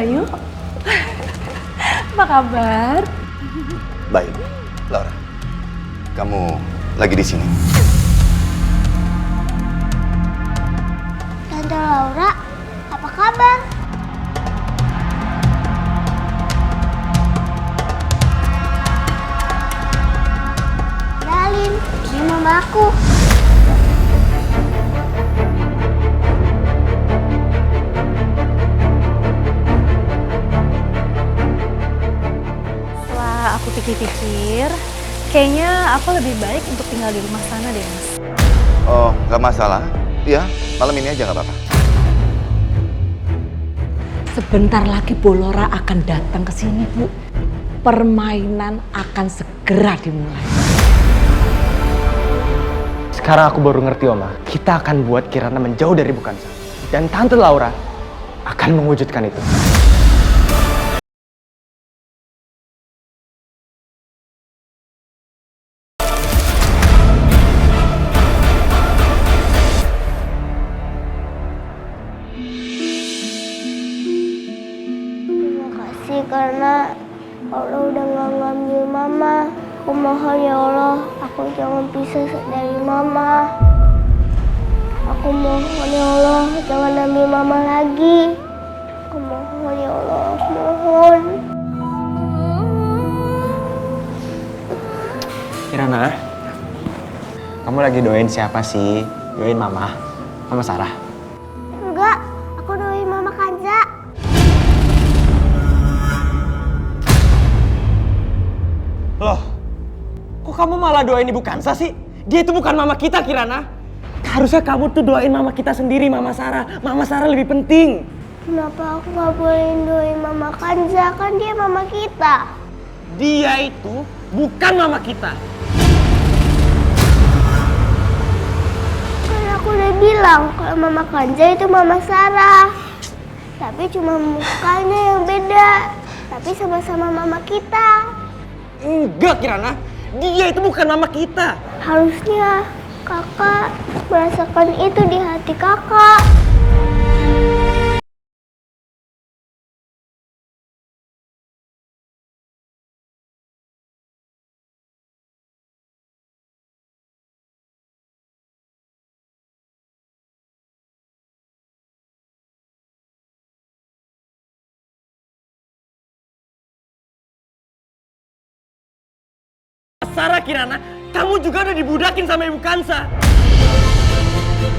Bayu. Apa kabar? Baik, Laura. Kamu lagi di sini. Tante Laura, apa kabar? Dalin, ini mamaku. Setelah aku pikir-pikir, kayaknya aku lebih baik untuk tinggal di rumah sana deh, Mas. Oh, nggak masalah. Iya, malam ini aja nggak apa-apa. Sebentar lagi Bolora akan datang ke sini, Bu. Permainan akan segera dimulai. Sekarang aku baru ngerti, Oma. Kita akan buat Kirana menjauh dari Bukansa. Dan Tante Laura akan mewujudkan itu. Terima kasih karena Allah udah nggak ngambil mama. Aku mohon ya Allah, aku jangan pisah dari mama. Aku mohon ya Allah, jangan ambil mama lagi. Aku mohon ya Allah, mohon. Kirana, kamu lagi doain siapa sih? Doain Mama? Mama Sarah? Enggak, aku doain mama Kanza. Loh, kok kamu malah doain Ibu Kansa sih? Dia itu bukan mama kita, Kirana. Harusnya kamu tuh doain mama kita sendiri, Mama Sarah. Mama Sarah lebih penting. Kenapa aku nggak boleh doain mama Kanza? Kan dia mama kita. Dia itu bukan mama kita. Kan aku udah bilang kalau mama Kanza itu mama Sarah. Tapi cuma mukanya yang beda. Tapi sama-sama mama kita. Enggak, Kirana. Dia itu bukan mama kita. Harusnya kakak merasakan itu di hati kakak. Sarah, Kirana, kamu juga udah dibudakin sama Ibu Kansa.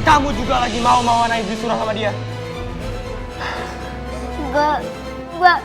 Kamu juga lagi mau-mauan aja disuruh sama dia. Enggak. Pak,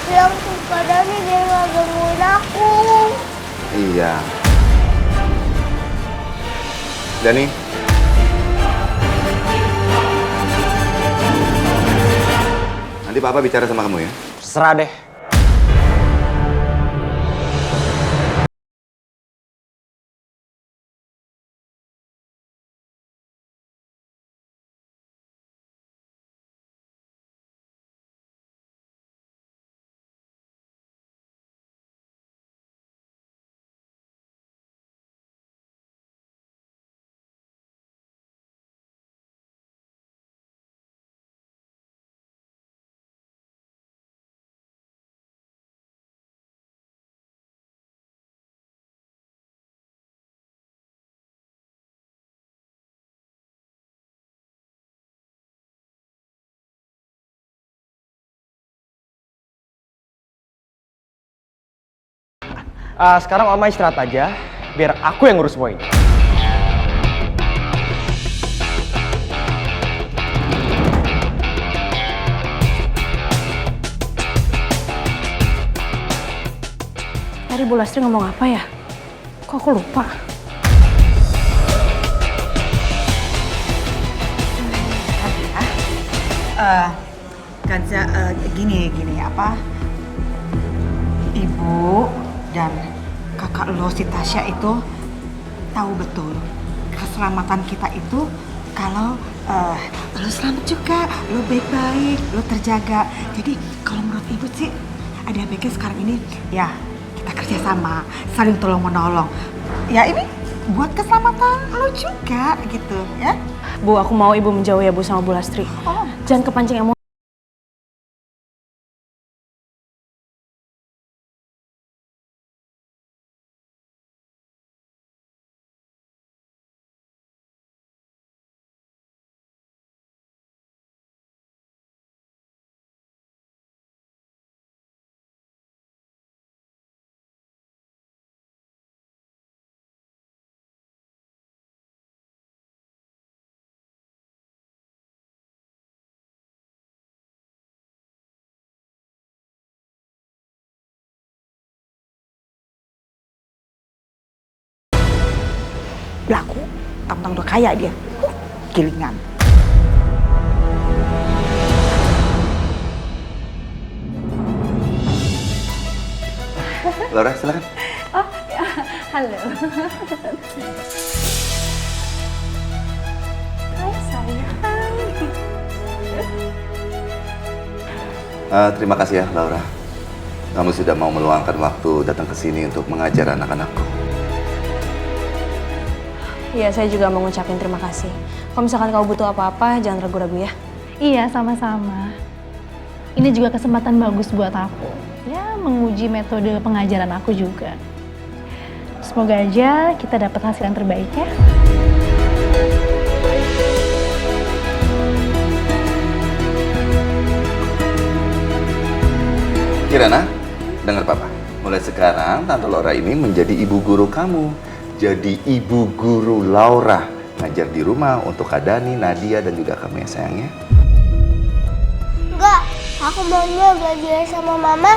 bilang ke Dani biar nggak gangguin aku. Iya. Dani. Nanti Papa bicara sama kamu ya. Serah deh. Sekarang Oma istirahat aja, biar aku yang ngurus semua ini. Tadi Bu Lastri ngomong apa ya? Kok aku lupa? Kanza, gini apa? Ibu dan kakak lo si Tasya itu tahu betul keselamatan kita itu kalau lo selamat juga, lo baik-baik, lo terjaga. Jadi kalau menurut ibu sih ada baiknya sekarang ini ya kita kerjasama, saling tolong menolong. Ya ini buat keselamatan lo juga gitu ya. Bu, aku mau Ibu menjauh ya Bu sama Bu Lastri. Oh. Jangan kepancing emosi. Belaku, tampang udah kaya dia. Gilingan. Laura, silakan. Halo. Hai sayang. Terima kasih ya, Laura. Kamu sudah mau meluangkan waktu datang ke sini untuk mengajar anak-anakku. Iya, saya juga mau ngucapin terima kasih. Kalau misalkan kamu butuh apa-apa, jangan ragu-ragu ya. Iya, sama-sama. Ini juga kesempatan bagus buat aku. Ya, menguji metode pengajaran aku juga. Semoga aja kita dapat hasil yang terbaik ya. Kirana, dengar Papa. Mulai sekarang, Tante Laura ini menjadi ibu guru kamu. Jadi ibu guru Laura. Ngajar di rumah untuk Kak Dani, Nadia, dan juga kamu ya sayang ya. Enggak, aku maunya belajar sama mama.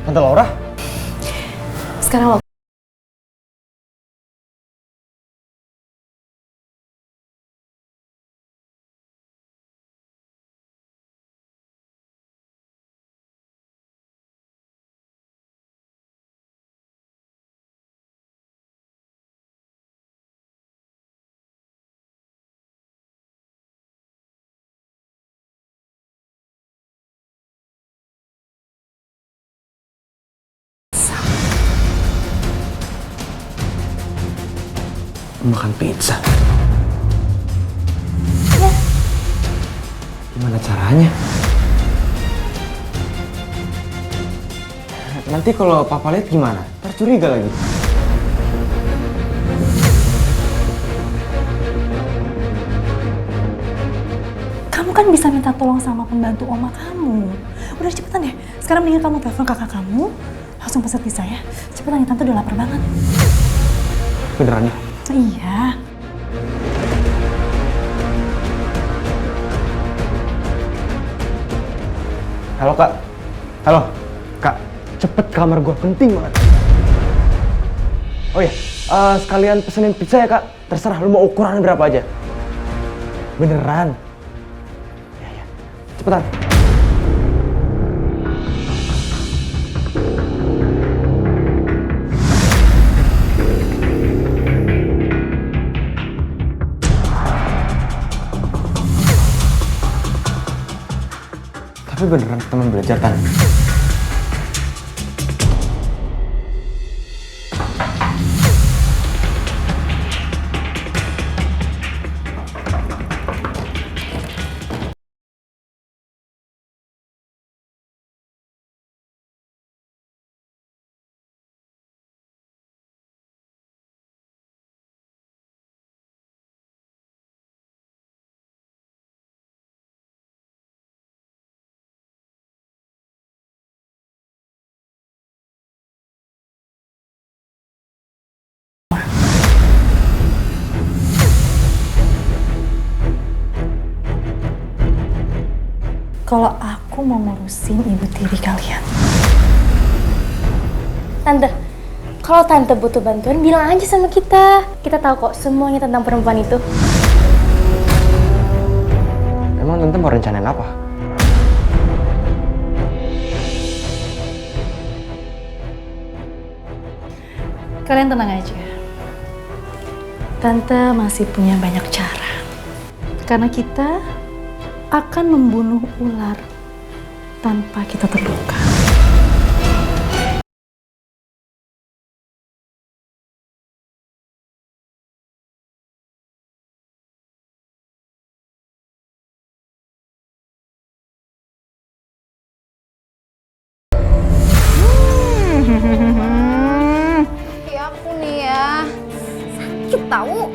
Tante Laura? Sekarang waktu Makan pizza. Gimana caranya? Nanti kalau Papa lihat gimana? Tercuriga lagi. kamu kan bisa minta tolong sama pembantu oma kamu. Udah cepetan deh. Sekarang mendingan kamu telepon kakak kamu, langsung pesan pizza ya. Cepetan ya, tante udah lapar banget. Beneran ya? Iya. Halo Kak. Halo Kak. Cepet kamar gua, penting banget. Oh iya, sekalian pesenin pizza ya Kak. Terserah lu mau ukuran berapa aja. Beneran. cepetan. Tapi beneran teman belajar kan? Kalau aku mau ngurusin ibu tiri kalian. Tante, kalau tante butuh bantuan bilang aja sama kita. Kita tahu kok semuanya tentang perempuan itu. Emang tante mau rencanain apa? Kalian tenang aja. Tante masih punya banyak cara. Karena kita akan membunuh ular tanpa kita terluka. Ya aku nih ya, sakit tahu.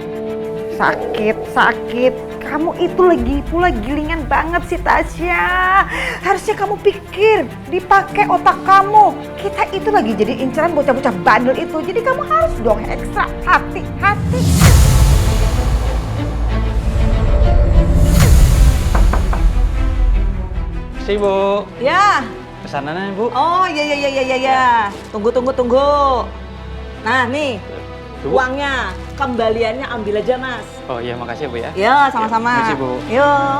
Sakit. Kamu itu lagi pula gilingan banget sih Tasya. Harusnya kamu pikir, dipakai otak kamu. Kita itu lagi jadi inceran bocah-bocah bandel itu. Jadi kamu harus dong ekstra hati-hati. Si Bu, Ya. pesanannya Bu. Oh iya. Tunggu. Nah nih, uangnya, kembaliannya ambil aja Mas. Oh iya, makasih Bu ya. Ya, sama-sama. Makasih, Bu. Yuk.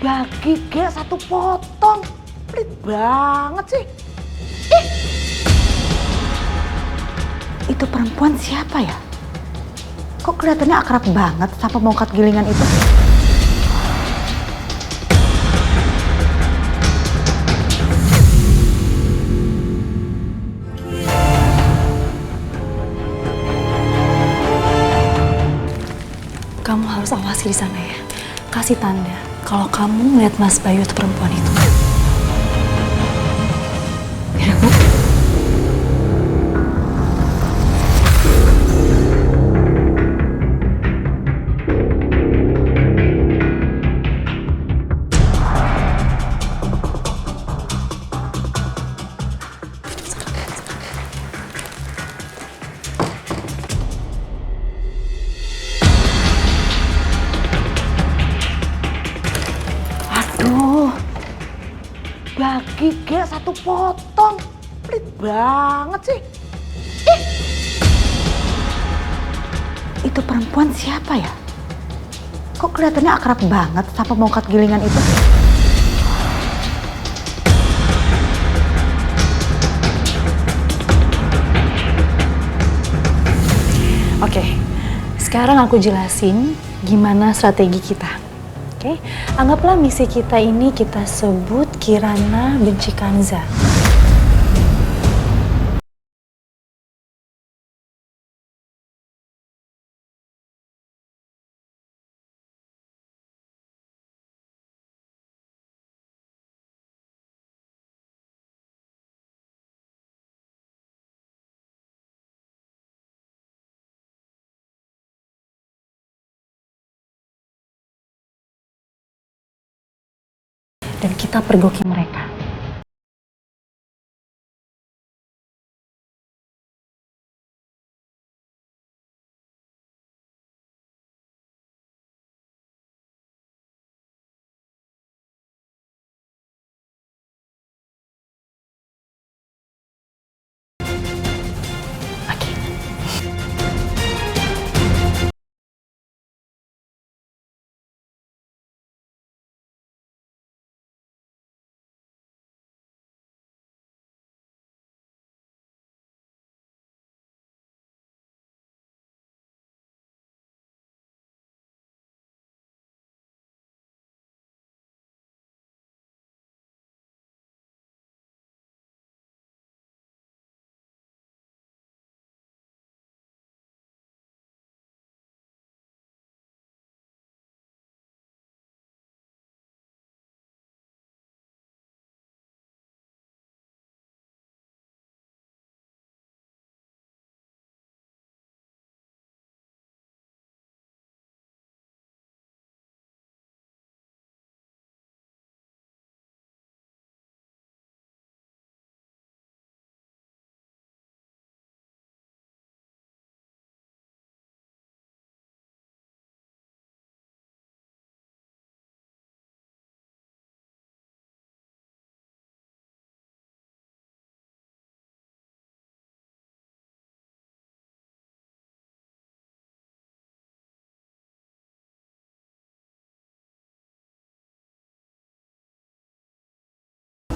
Bagi ge satu potong. Pelit banget sih. Ih. Itu perempuan siapa ya? Kok kelihatannya akrab banget sama mongkat gilingan itu? kamu harus awasi di sana ya. Kasih tanda kalau kamu melihat Mas Bayu atau perempuan itu. Ya, Bu. Aduh, bagi gak satu potong, pelit banget sih. Itu perempuan siapa ya? Kok kelihatannya akrab banget sama mongkat gilingan itu? Oke, sekarang aku jelasin gimana strategi kita. Oke, anggaplah misi kita ini kita sebut Kirana benci Kanza. Dan kita pergoki mereka. Oke.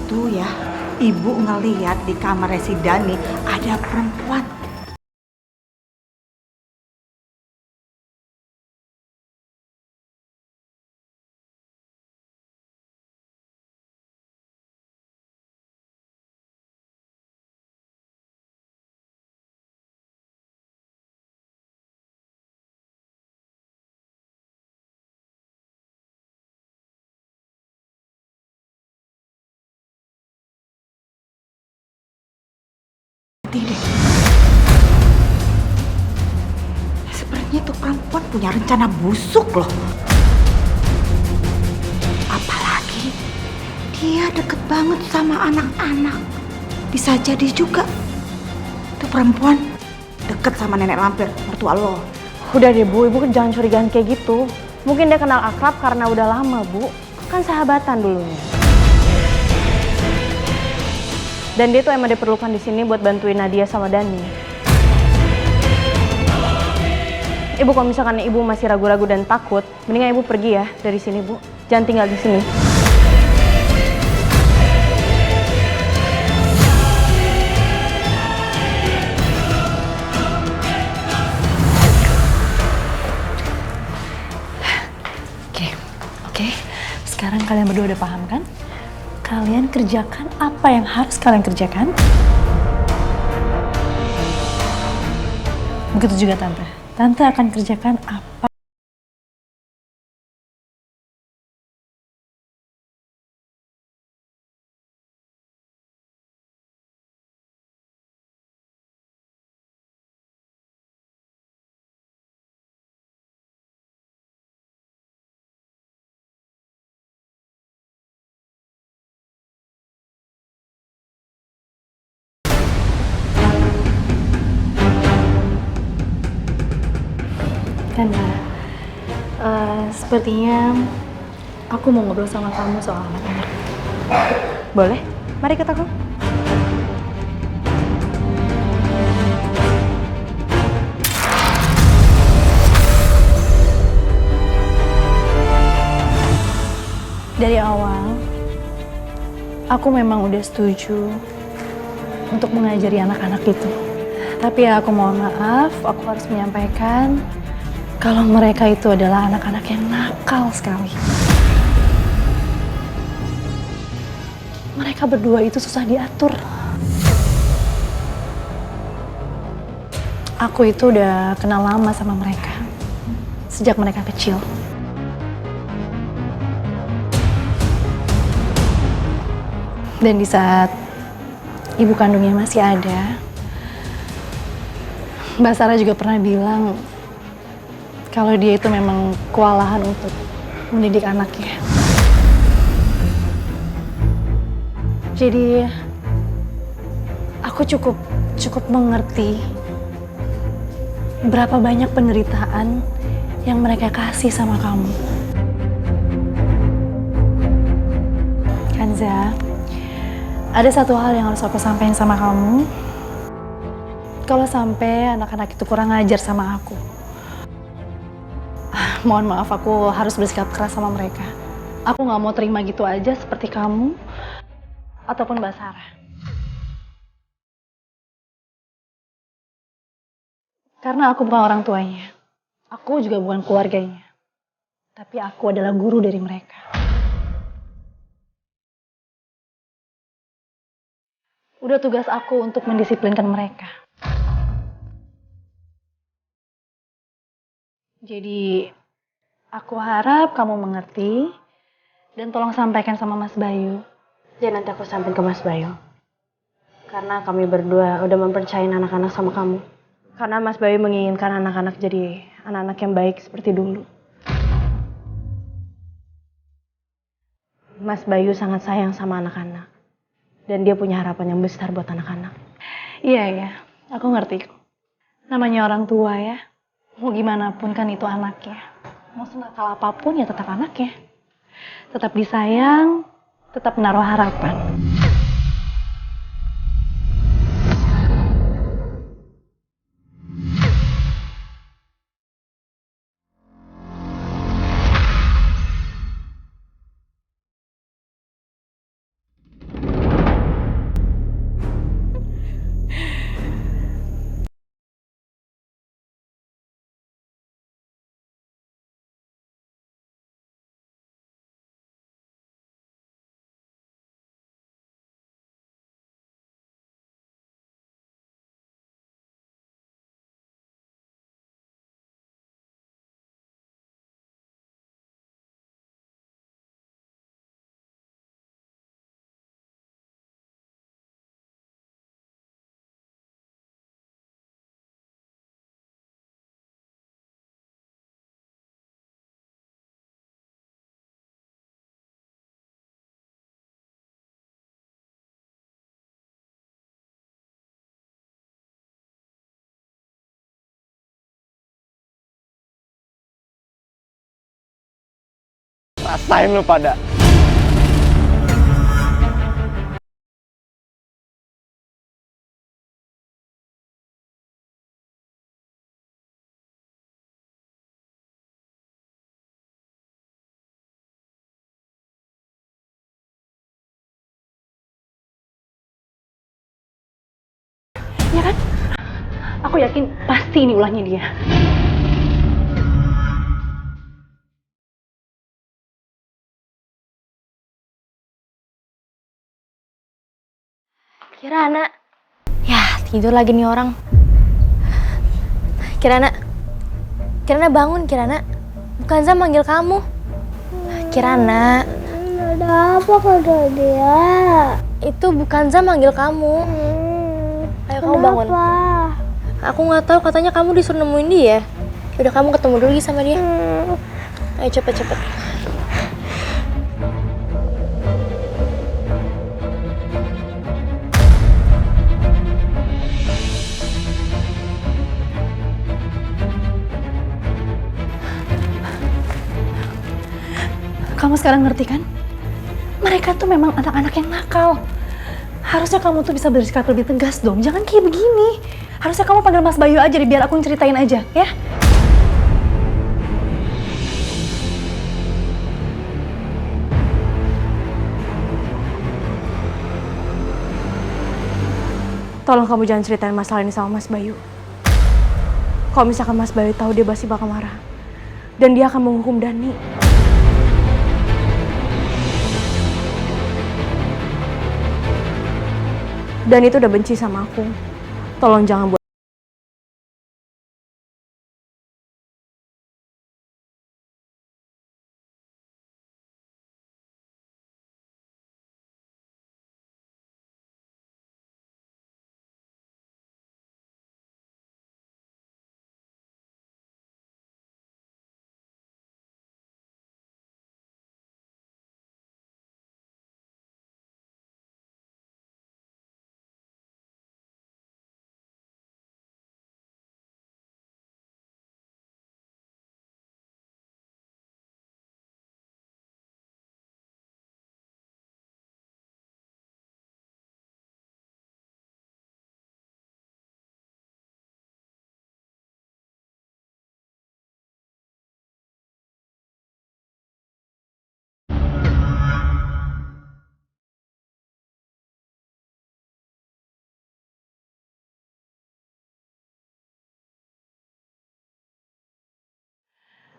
Tuh ya, ibu ngeliat di kamar si Dani ada perempuan. Tidak. Sepertinya tuh perempuan punya rencana busuk loh. Apalagi dia deket banget sama anak-anak. Bisa jadi juga tuh perempuan deket sama nenek lampir, mertua lo. Udah deh Bu, Ibu jangan curigaan kayak gitu. Mungkin dia kenal akrab karena udah lama Bu. Kan sahabatan dulunya. Dan dia tuh emang diperlukan di sini buat bantuin Nadia sama Dani. Ibu kalau misalkan Ibu masih ragu-ragu dan takut, mendingan Ibu pergi ya dari sini Bu. Jangan tinggal di sini. Oke. Sekarang kalian berdua udah paham kan? Kalian kerjakan apa yang harus kalian kerjakan. Begitu juga Tante. Tante akan kerjakan apa Kanda, sepertinya aku mau ngobrol sama kamu soal anak-anak. Boleh? Mari ikut aku. Dari awal, aku memang udah setuju untuk mengajari anak-anak itu. Tapi ya aku mohon maaf, aku harus menyampaikan kalau mereka itu adalah anak-anak yang nakal sekali. Mereka berdua itu susah diatur. Aku itu udah kenal lama sama mereka, sejak mereka kecil. Dan di saat ibu kandungnya masih ada, Mbak Sarah juga pernah bilang kalau dia itu memang kewalahan untuk mendidik anaknya. Jadi aku cukup mengerti berapa banyak penderitaan yang mereka kasih sama kamu. Kanza, ada satu hal yang harus aku sampaikan sama kamu. Kalau sampai anak-anak itu kurang ajar sama aku, mohon maaf, aku harus bersikap keras sama mereka. Aku nggak mau terima gitu aja seperti kamu ataupun Mbak Sarah. Karena aku bukan orang tuanya, aku juga bukan keluarganya, tapi aku adalah guru dari mereka. Udah tugas aku untuk mendisiplinkan mereka. Jadi, aku harap kamu mengerti dan tolong sampaikan sama Mas Bayu. Dan nanti aku sampaikan ke Mas Bayu. Karena kami berdua udah mempercayain anak-anak sama kamu. Karena Mas Bayu menginginkan anak-anak jadi anak-anak yang baik seperti dulu. Mas Bayu sangat sayang sama anak-anak. Dan dia punya harapan yang besar buat anak-anak. Iya, aku ngerti kok. Namanya orang tua ya. Mau gimana pun kan itu anaknya. Mau senakal apapun ya tetap anaknya. Tetap disayang, tetap menaruh harapan. Rasain lu pada. Ya kan? Aku yakin pasti ini ulahnya dia. Kirana. Ya, tidur lagi nih orang. Kirana. Kirana bangun, Kirana. Bukan Zam manggil kamu. Kirana. Ada apa kata dia? Itu bukan Zam manggil kamu. Ayo kamu bangun. Kenapa? Aku nggak tahu, katanya kamu disuruh nemuin dia. Udah kamu ketemu dulu lagi sama dia. Ayo cepet-cepet. Kamu sekarang ngerti kan? Mereka tuh memang anak-anak yang nakal. Harusnya kamu tuh bisa bersikap lebih tegas dong. Jangan kayak begini. Harusnya kamu panggil Mas Bayu aja deh, biar aku ceritain aja, ya? Tolong kamu jangan ceritain masalah ini sama Mas Bayu. Kalau misalkan Mas Bayu tahu, dia pasti bakal marah. Dan dia akan menghukum Dani. Dan itu udah benci sama aku. Tolong jangan buat.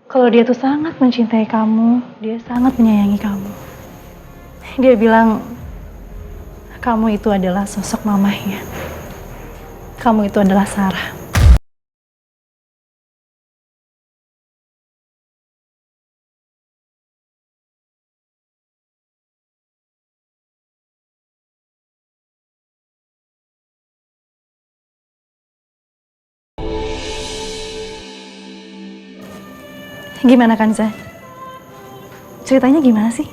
Kalau dia tuh sangat mencintai kamu, dia sangat menyayangi kamu. Dia bilang, kamu itu adalah sosok mamahnya. Kamu itu adalah Sarah. Gimana Kanza? Ceritanya gimana sih?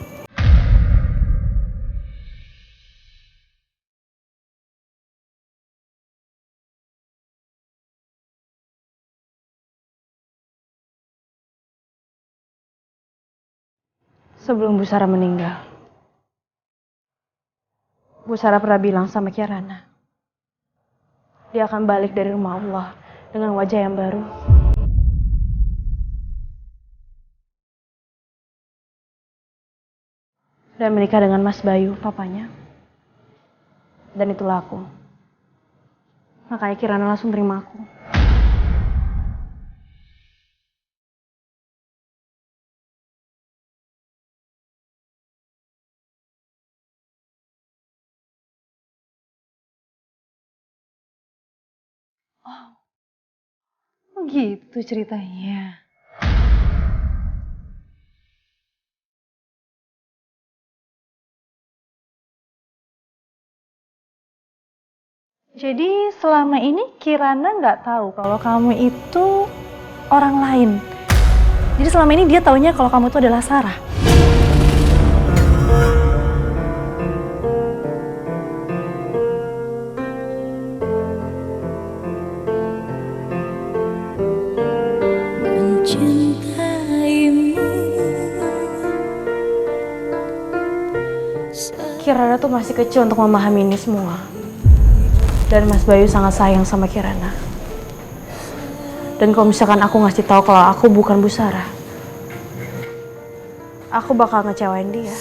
Sebelum Bu Sarah meninggal, Bu Sarah pernah bilang sama Kirana, dia akan balik dari rumah Allah dengan wajah yang baru. Dan menikah dengan Mas Bayu, papanya. Dan itulah aku. Makanya Kirana langsung terima aku. Oh gitu ceritanya. Jadi selama ini Kirana nggak tahu kalau kamu itu orang lain. Jadi selama ini dia taunya kalau kamu itu adalah Sarah. Kirana tuh masih kecil untuk memahami ini semua. Dan Mas Bayu sangat sayang sama Kirana. Dan kalau misalkan aku ngasih tahu kalau aku bukan Bu Sarah, aku bakal ngecewain dia.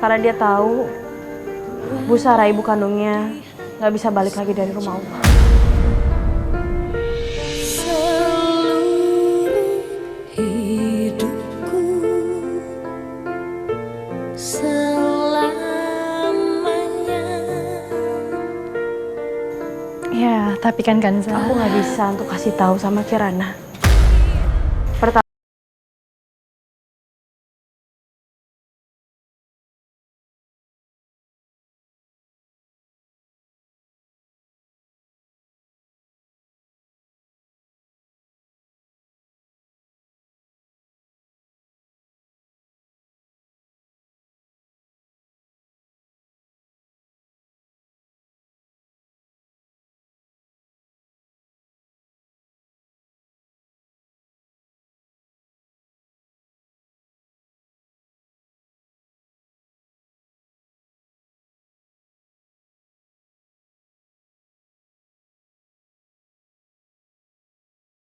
Karena dia tahu Bu Sarah ibu kandungnya nggak bisa balik lagi dari rumah Allah. Ya, tapi kan Kanza, Aku nggak bisa untuk kasih tahu sama Kirana.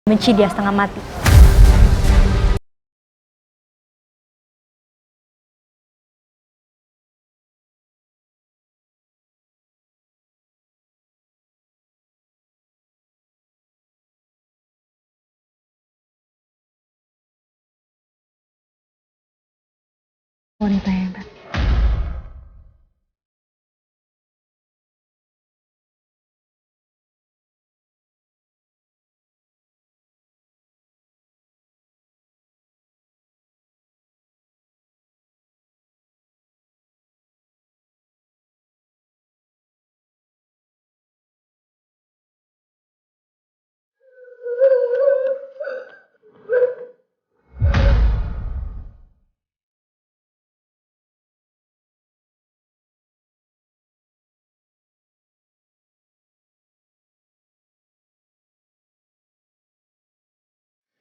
benci dia setengah mati. Wanita yang hebat.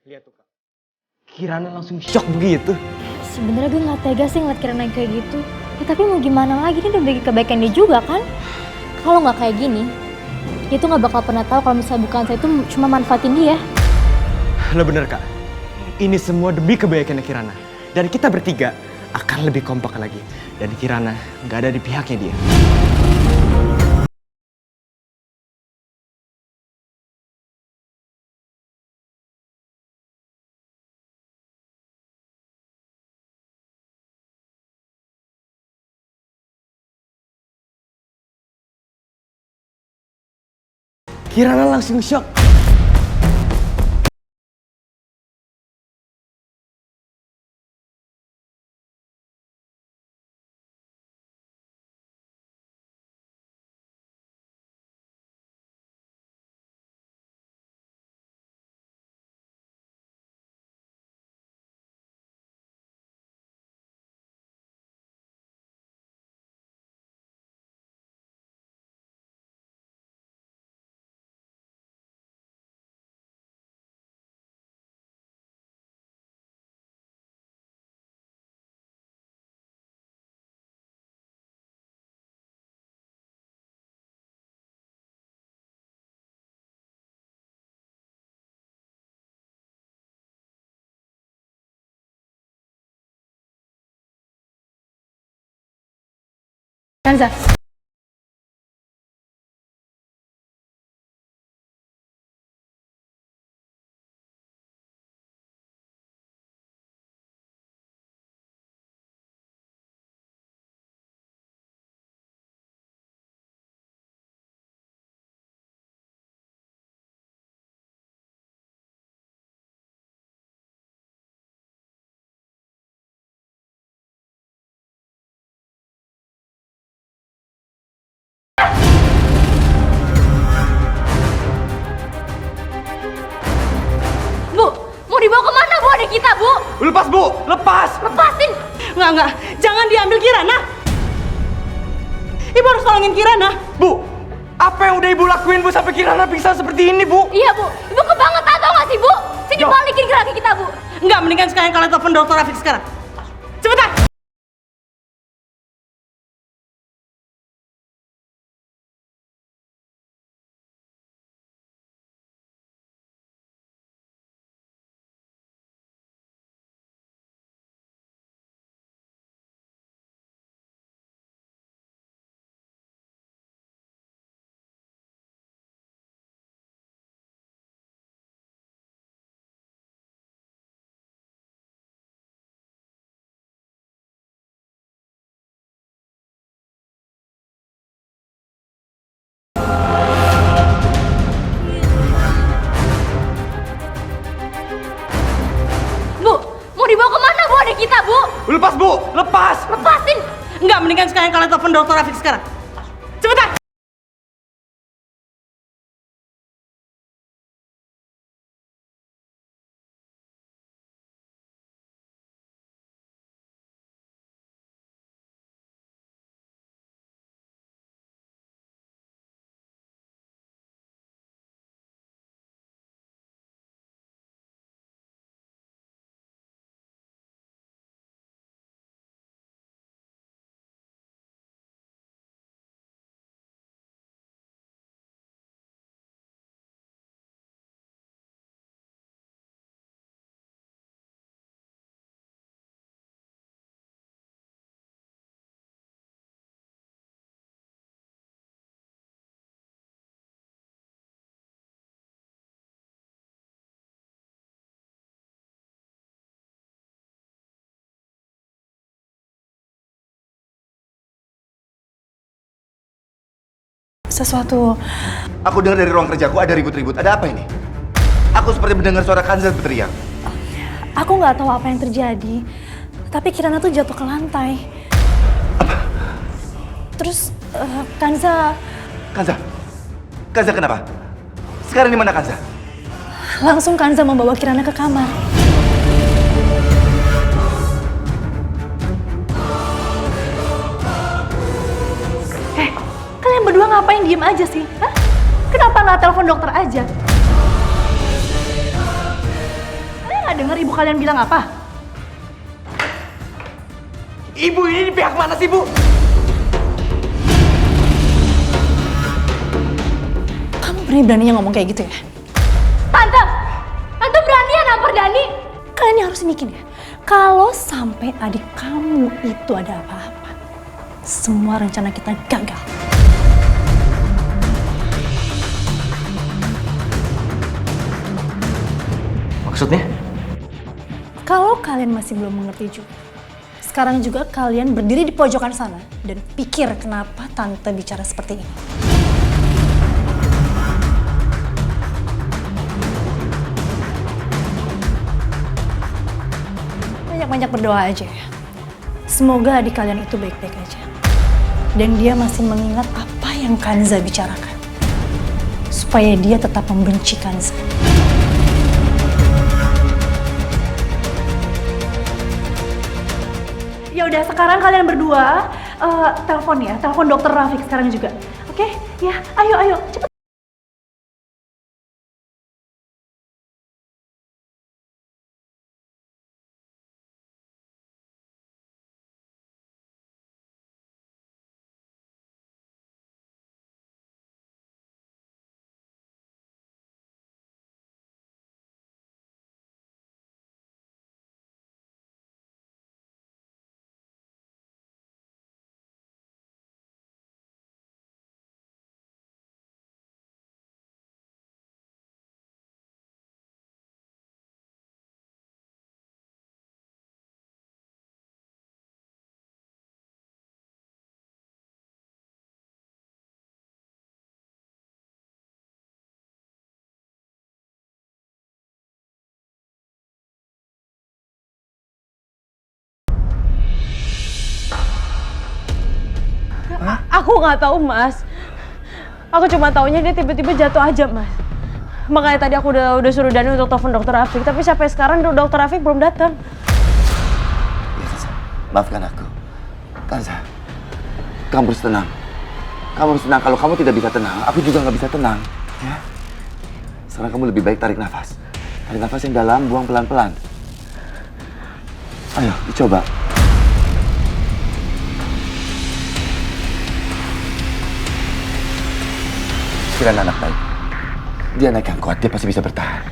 Lihat tuh, Kak. Kirana langsung shock begitu. Sebenarnya gue nggak tega sih ngeliat Kirana kayak gitu. Ya, tapi mau gimana lagi, dia udah bagi kebaikan dia juga kan. Kalau nggak kayak gini, dia tuh nggak bakal pernah tahu kalau misalnya bukan saya itu cuma manfaatin dia. Lo bener, Kak. Ini semua demi kebaikannya Kirana. Dan kita bertiga akan lebih kompak lagi. Dan Kirana nggak ada di pihaknya dia. Kirana langsung shock. Kanza. Bu, mau dibawa kemana bu adik kita bu? Lepas, Bu! Lepas! Lepasin! Enggak, jangan diambil Kirana. Ibu harus tolongin Kirana. Bu! Apa yang udah Ibu lakuin, Bu, sampai Kirana pingsan seperti ini, Bu? Iya bu, ibu kebangetan tau gak sih bu? Sini Yo. balikin ke laki kita bu. Enggak, mendingan sekalian kalian telepon dokter Rafiq sekarang. Cepetan! Bu, mau dibawa kemana bu adik kita bu? Lepas, Bu! Lepas! Lepasin! Enggak, mendingan sekalian kalian telepon dokter Rafiq sekarang. Cepetan! sesuatu. Aku dengar dari ruang kerjaku ada ribut-ribut. Ada apa ini? Aku seperti mendengar suara Kanza berteriak. Aku nggak tahu apa yang terjadi, tapi Kirana tuh jatuh ke lantai. Terus Kanza Kenapa? Sekarang di mana Kanza? langsung Kanza membawa Kirana ke kamar. Kalian berdua ngapain diem aja sih? Hah? Kenapa nggak telepon dokter aja? Kalian nggak dengar ibu kalian bilang apa? Ibu ini di pihak mana sih, Bu? Kamu berani-beraninya ngomong kayak gitu ya? Tante! Tante berani ya nampar Dani? Kalian ini harus mikir ya, kalau sampai adik kamu itu ada apa-apa, semua rencana kita gagal. Maksudnya? Kalau kalian masih belum mengerti juga, sekarang juga kalian berdiri di pojokan sana dan pikir kenapa Tante bicara seperti ini. Banyak-banyak berdoa aja ya. Semoga adik kalian itu baik-baik aja. Dan dia masih mengingat apa yang Kanza bicarakan. Supaya dia tetap membenci Kanza. Ya udah, sekarang kalian berdua telepon dokter Rafiq sekarang juga. Oke? Ya, ayo cepet. Aku nggak tahu, Mas. Aku cuma taunya dia tiba-tiba jatuh aja, Mas. Makanya tadi aku udah suruh Dani untuk telepon dokter Rafiq, tapi sampai sekarang dokter Rafiq belum datang. Ya, Kanza, maafkan aku. Kanza, kamu harus tenang. Kamu harus tenang. Kalau kamu tidak bisa tenang, aku juga nggak bisa tenang. Ya. Sekarang kamu lebih baik tarik nafas. Tarik nafas yang dalam, buang pelan-pelan. Ayo, dicoba. Kirana anak baik. Dia anak yang kuat, dia pasti bisa bertahan.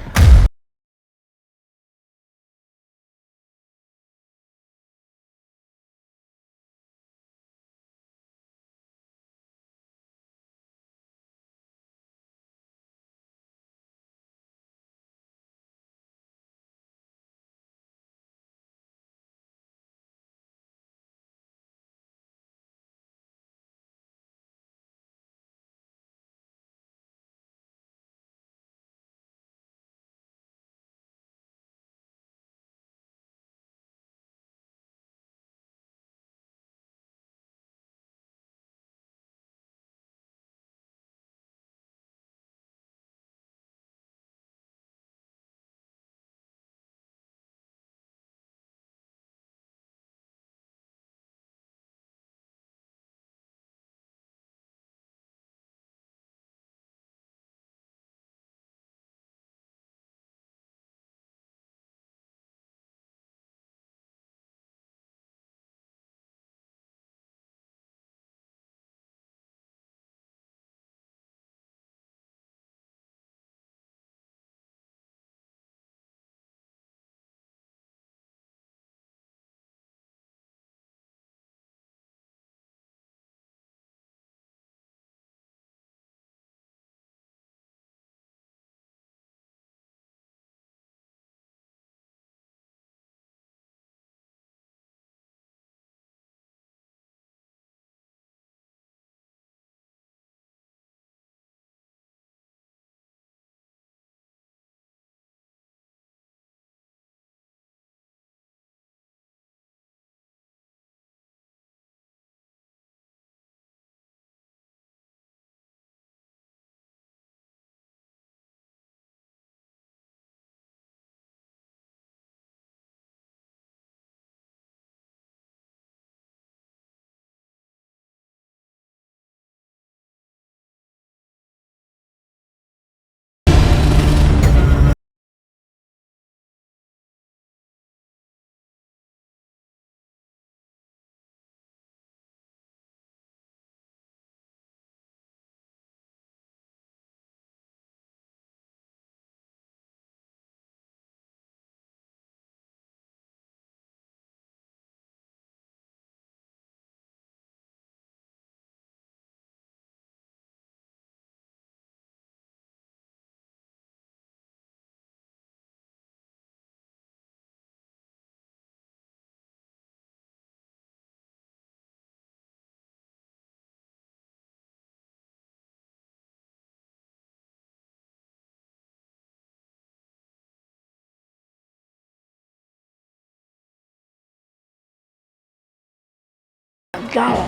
gagal.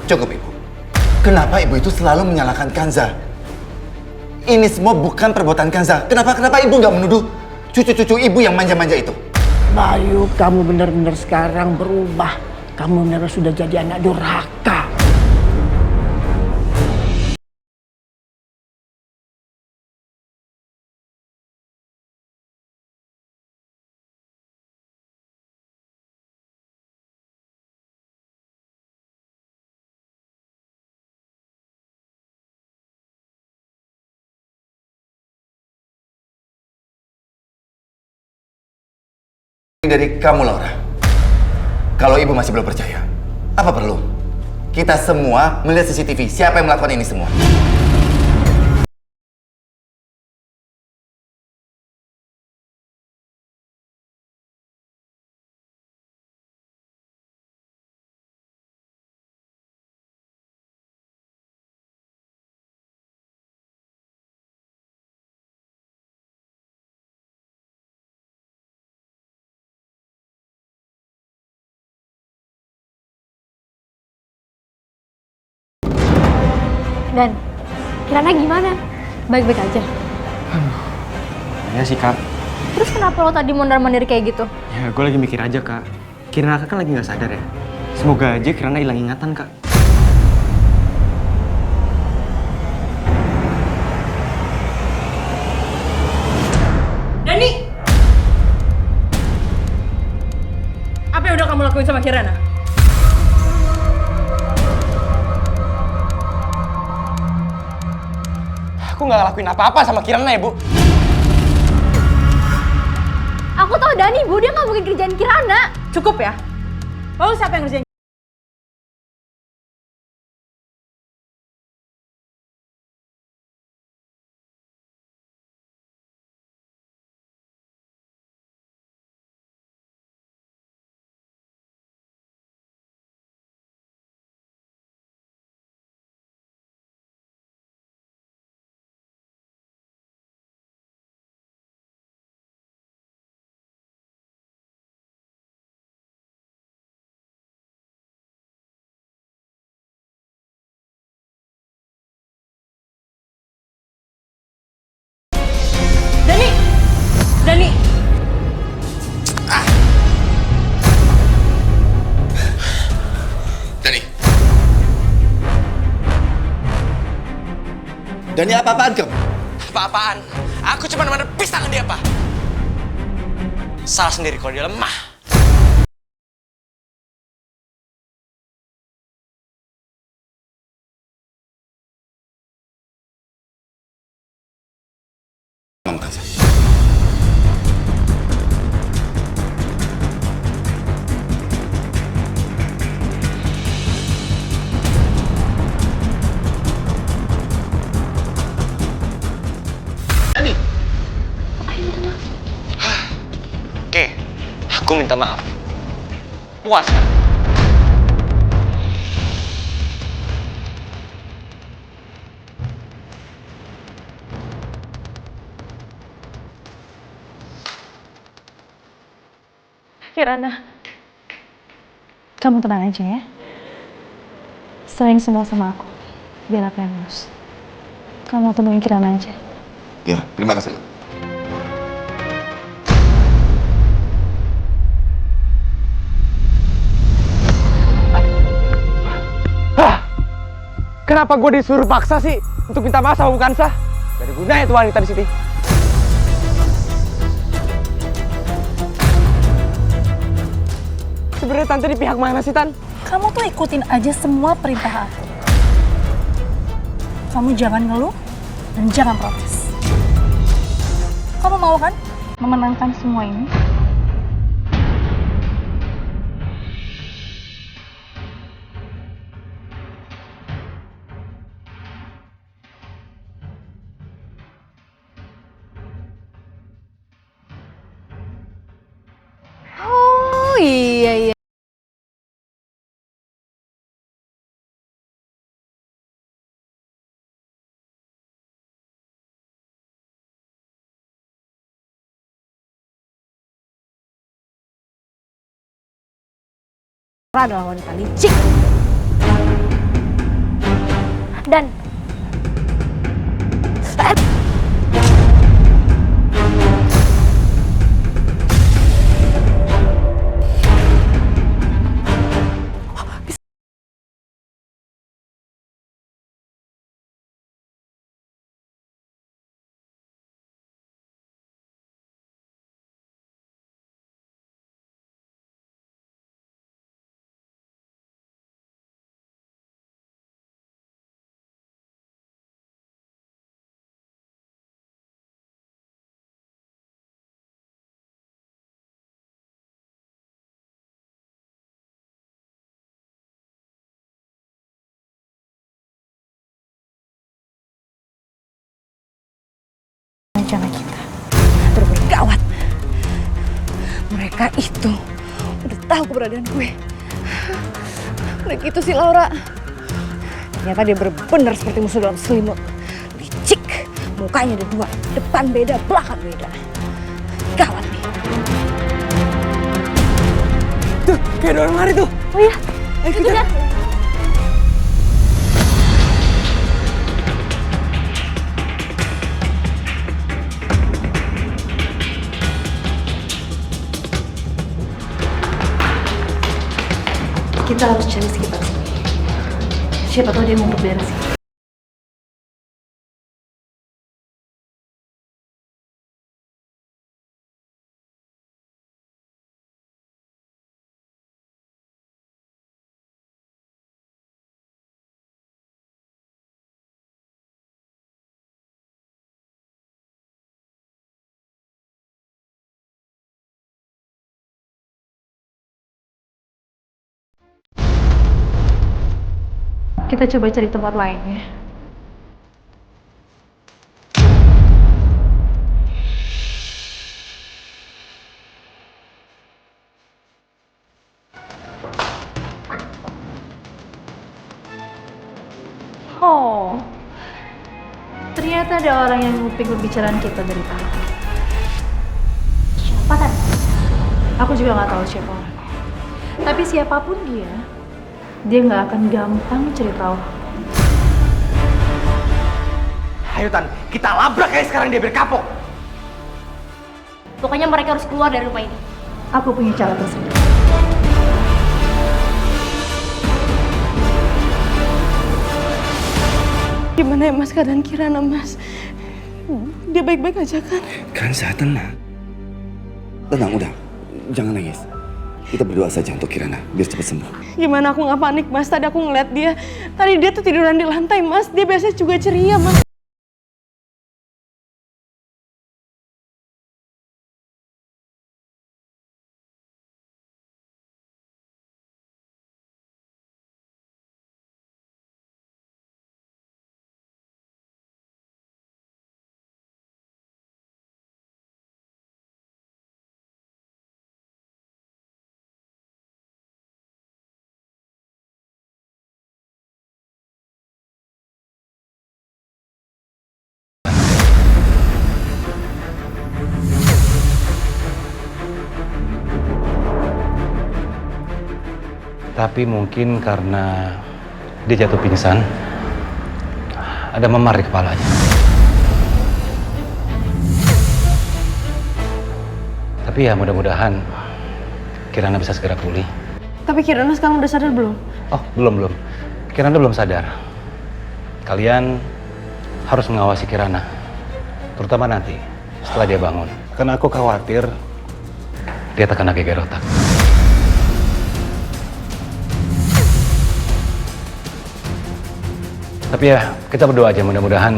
Cukup, Ibu. Kenapa Ibu itu selalu menyalahkan Kanza? Ini semua bukan perbuatan Kanza. Kenapa Ibu nggak menuduh cucu-cucu Ibu yang manja-manja itu? Bayu, kamu benar-benar sekarang berubah. Kamu benar sudah jadi anak durhaka. Dari kamu, Laura. Kalau Ibu masih belum percaya, apa perlu kita semua melihat CCTV siapa yang melakukan ini semua? Dan Kirana gimana? Baik-baik aja. Ya sih kak. Terus kenapa lo tadi mondar-mandir kayak gitu? Ya gue lagi mikir aja kak. Kirana kan lagi nggak sadar ya. Semoga aja Kirana hilang ingatan kak. Dani! Apa yang udah kamu lakuin sama Kirana? Aku nggak ngelakuin apa-apa sama Kirana ya, Bu. Aku tahu Dani, Bu, dia nggak mungkin kerjaan Kirana. Cukup ya? Lalu siapa yang ngerjain? Dani! Dani! Dani. Dani, apa-apaan kamu? Apa-apaan? Aku cuma menepis tangan dia, Pak. Salah sendiri kalau dia lemah. Kamu Kanza. Oke, aku minta maaf. Puas. Kirana, kamu tenang aja ya. Sering semua sama aku, biar aku yang ngurus. Kamu temuin Kirana aja. Ya, terima kasih. Kenapa gue disuruh paksa sih untuk minta maaf sama Bu Kansa? Gak ada gunanya tuh wanita di sini. Sebenarnya tante di pihak mana sih, Tan? Kamu tuh ikutin aja semua perintah aku. Kamu jangan ngeluh dan jangan protes. Kamu mau kan memenangkan semua ini? Oh iya iya. adalah wanita licik. Dan rencana kita bergawat. Mereka itu udah tahu keberadaan gue. Udah gitu sih Laura. Ternyata dia benar seperti musuh dalam selimut. Licik, mukanya ada dua, depan beda, belakang beda. Gawat nih. Tuh, kayak ada orang lari tuh. oh iya, Ayo itu kita. dia. Kita harus cari sekitar sini. Siapa tahu dia mau beresin. Kita coba cari tempat lain ya. Oh, ternyata ada orang yang nguping pembicaraan kita dari tadi. Siapa tadi? Aku juga nggak tahu siapa orangnya. Tapi siapapun dia nggak akan gampang cerita orang. Ayo Tan, kita labrak aja sekarang dia biar kapok. Pokoknya mereka harus keluar dari rumah ini. Aku punya cara tersendiri. Gimana ya Mas keadaan Kirana, Mas? Dia baik-baik aja kan? Kan saya tenang. Tenang, udah. Jangan nangis. Kita berdoa saja untuk Kirana, biar cepat sembuh. Gimana aku nggak panik, Mas? Tadi aku ngeliat dia. Tadi dia tuh tiduran di lantai, Mas. Dia biasanya juga ceria, Mas. Tapi mungkin karena dia jatuh pingsan, ada memar di kepalanya. Tapi ya mudah-mudahan Kirana bisa segera pulih. Tapi Kirana sekarang udah sadar belum? Oh, belum. Kirana belum sadar. Kalian harus mengawasi Kirana, terutama nanti setelah dia bangun. Karena aku khawatir dia terkena geger otak. Tapi ya, kita berdoa aja mudah-mudahan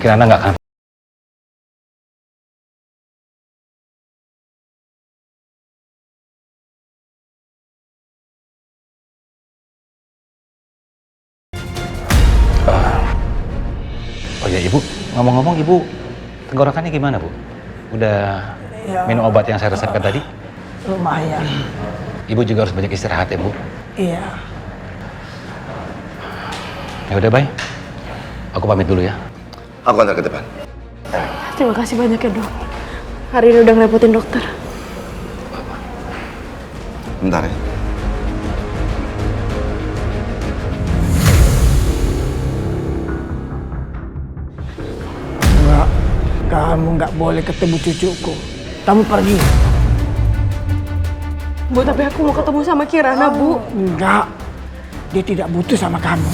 Kirana nggak akan. Oh ya Ibu, ngomong-ngomong Ibu, tenggorokannya gimana Bu? Udah minum obat yang saya resepkan tadi? Lumayan. Ibu juga harus banyak istirahat ya Bu? Iya. Ya udah Bay, aku pamit dulu ya. Aku antar ke depan. Terima kasih banyak ya, Dok. Hari ini udah ngerepotin dokter. Bentar ya. kamu nggak boleh ketemu cucuku. Kamu pergi. Bu, tapi aku mau ketemu sama Kirana, Bu. Enggak. Dia tidak butuh sama kamu.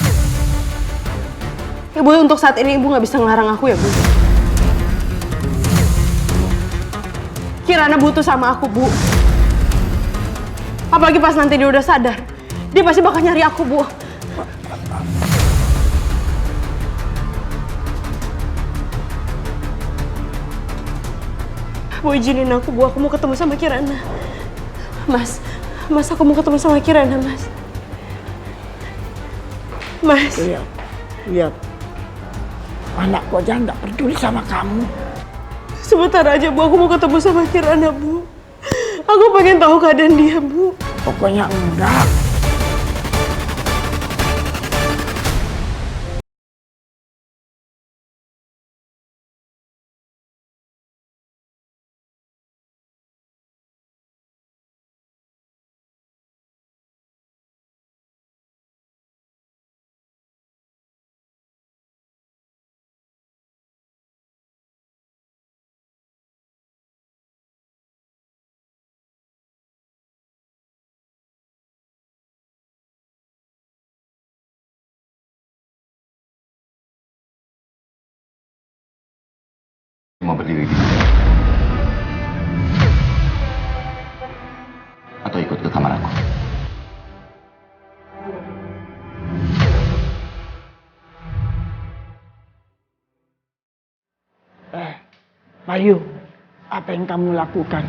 Ibu, untuk saat ini Ibu nggak bisa ngelarang aku ya, Bu. Kirana butuh sama aku, Bu. Apalagi pas nanti dia udah sadar. Dia pasti bakal nyari aku, Bu. Bu, izinin aku, Bu. Aku mau ketemu sama Kirana. Mas, aku mau ketemu sama Kirana, Mas. Mas. Lihat. Anakku aja nggak peduli sama kamu. Sebentar aja, Bu. Aku mau ketemu sama Kirana, Bu. Aku pengen tahu keadaan dia, Bu. Pokoknya enggak. Mau berdiri di sini atau ikut ke kamar aku? Bayu, apa yang kamu lakukan?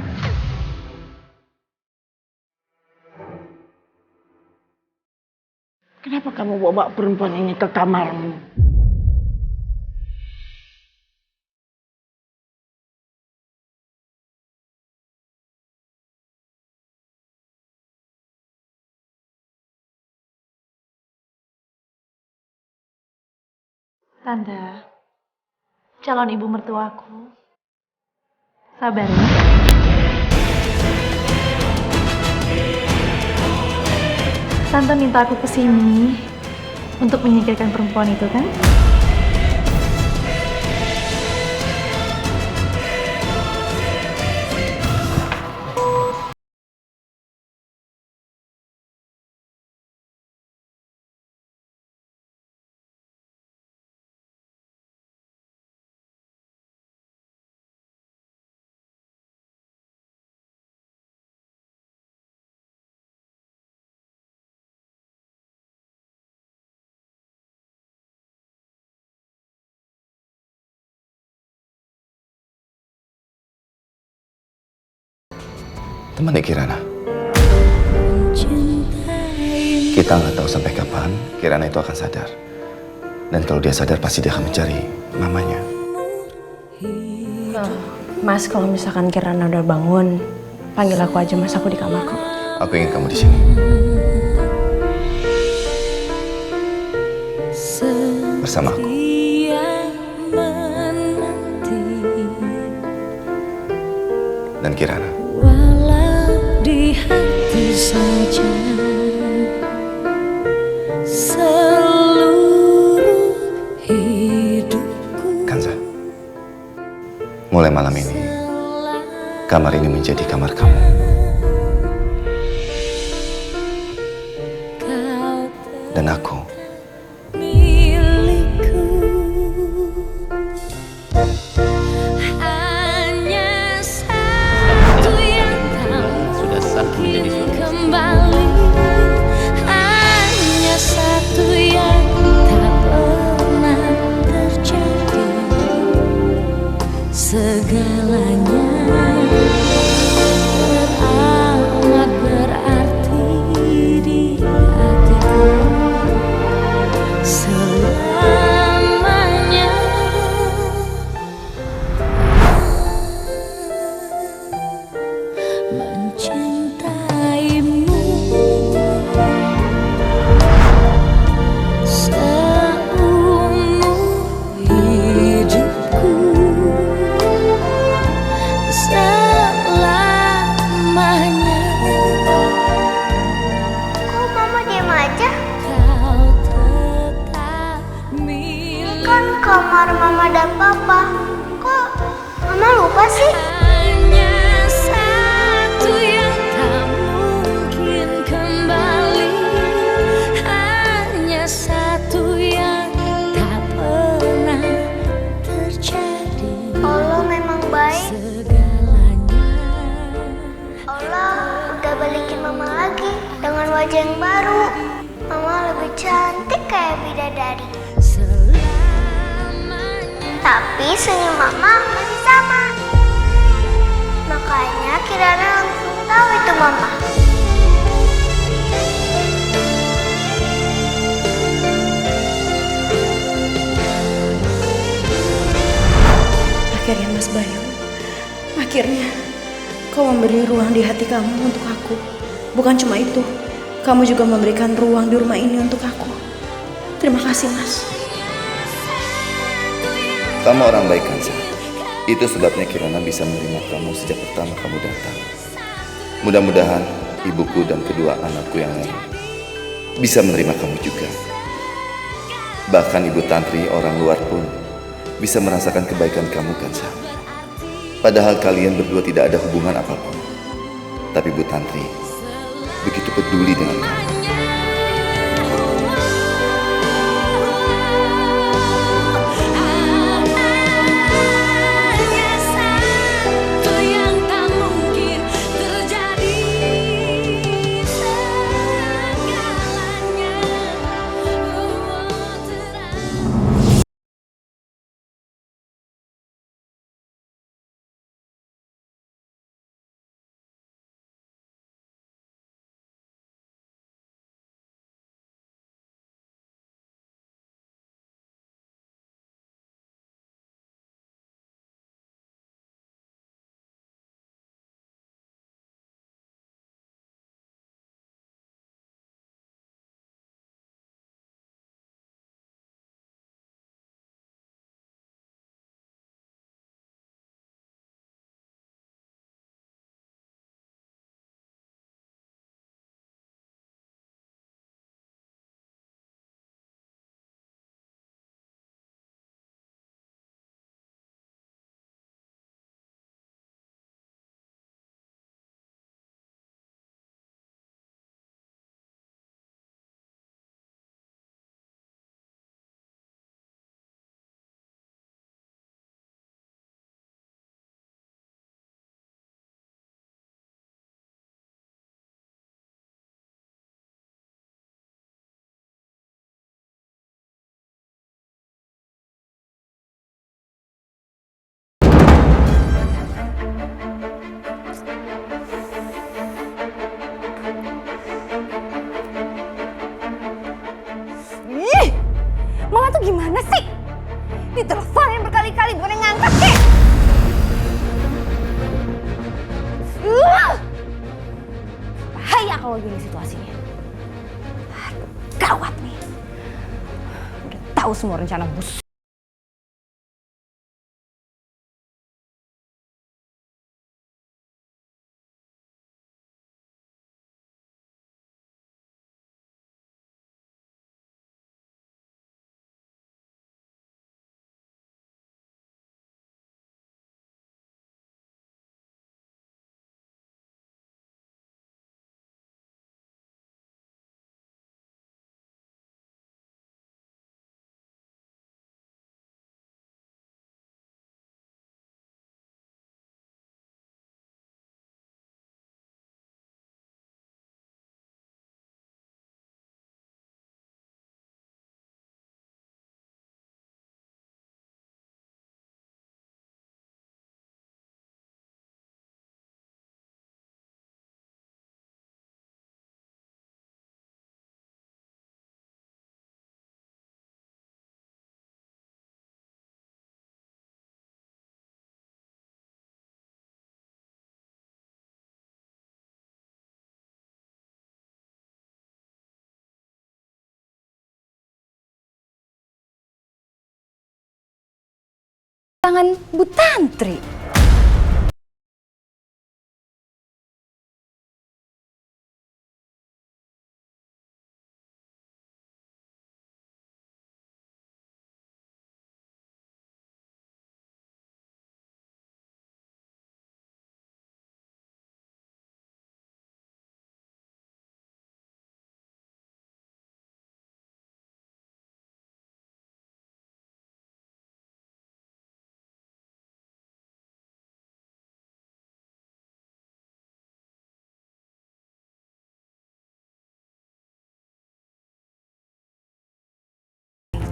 Kenapa kamu bawa perempuan ini ke kamarmu? Tante, calon ibu mertuaku. Sabar ya. Tante minta aku kesini untuk menyingkirkan perempuan itu, kan? Temani Kirana. Kita nggak tahu sampai kapan Kirana itu akan sadar. Dan kalau dia sadar pasti dia akan mencari mamanya. Mas, kalau misalkan Kirana udah bangun, panggil aku aja, Mas. Aku di kamar kok. Aku ingin kamu di sini. Bersama aku. Dan Kirana. Di hati saja seluruh hidupku. Kanza, mulai malam ini kamar ini menjadi kamar kamu. Dan aku milikku. Kembali hanya satu yang tak pernah terjadi. Segalanya teramat berarti di hatiku. Selamanya mencintaimu seumur hidupku, selamanya. Kok mama diam aja? Kau tetap Ini kan kamar mama dan papa. Kok Kenapa sih? Hanya satu yang tak mungkin kembali, hanya satu yang tak pernah terjadi. Allah memang baik. Segalanya Allah udah balikin mama lagi dengan wajah yang baru. Mama lebih cantik kayak bidadari. Tapi senyum mama masih sama. Makanya Kirana langsung tahu itu mama. Akhirnya Mas Bayu, akhirnya kau memberi ruang di hati kamu untuk aku. Bukan cuma itu, kamu juga memberikan ruang di rumah ini untuk aku. Terima kasih Mas. Kamu orang baik kan, Sa? Itu sebabnya Kirana bisa menerima kamu sejak pertama kamu datang. Mudah-mudahan ibuku dan kedua anakku yang lain bisa menerima kamu juga. Bahkan ibu tantri orang luar pun bisa merasakan kebaikan kamu kan, Sa? Padahal kalian berdua tidak ada hubungan apapun. Tapi ibu tantri begitu peduli dengan kamu. Mama tuh gimana sih? Diteleponin berkali-kali bukan yang ngangkat kek. Bahaya kalau gini situasinya. Aduh, gawat nih. Udah tahu semua rencana bus. Tangan Bu Tantri.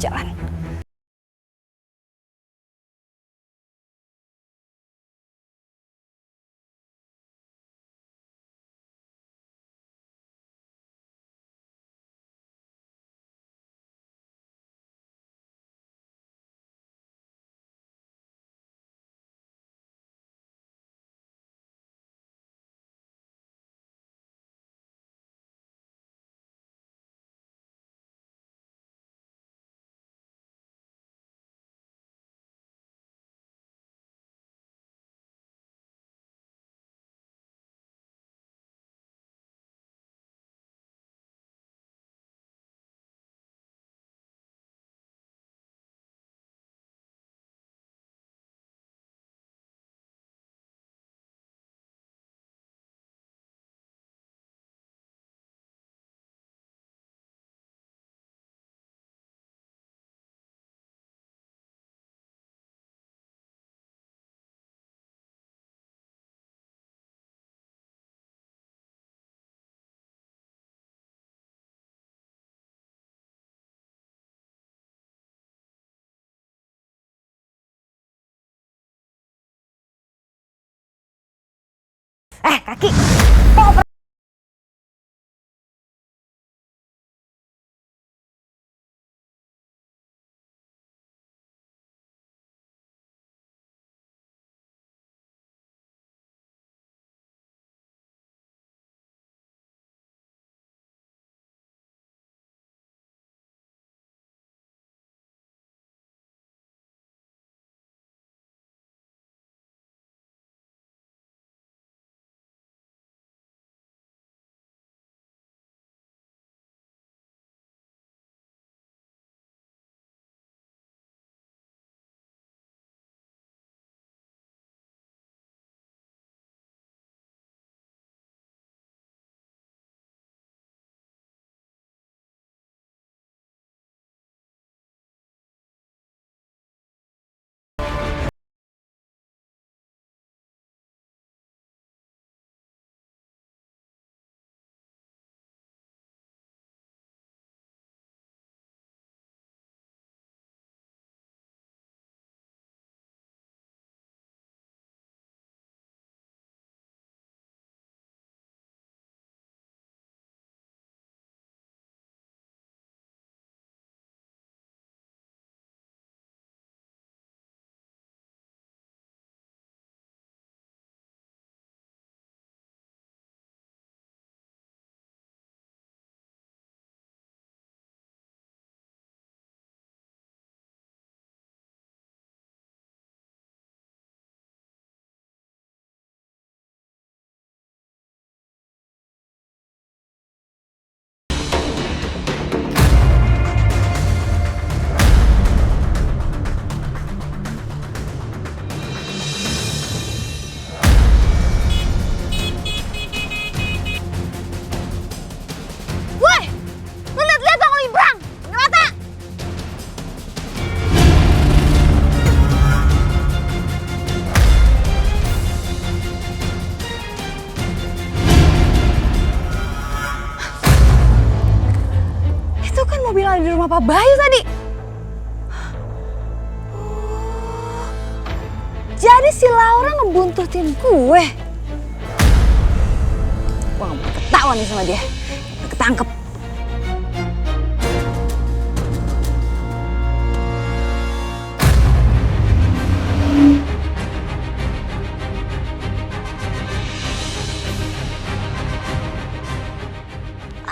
jalan. Kaki. Mobil ada di rumah Pak Bayu tadi. Jadi si Laura ngebuntutin gue. Gue gak mau ketahuan nih sama dia. Ketangkep.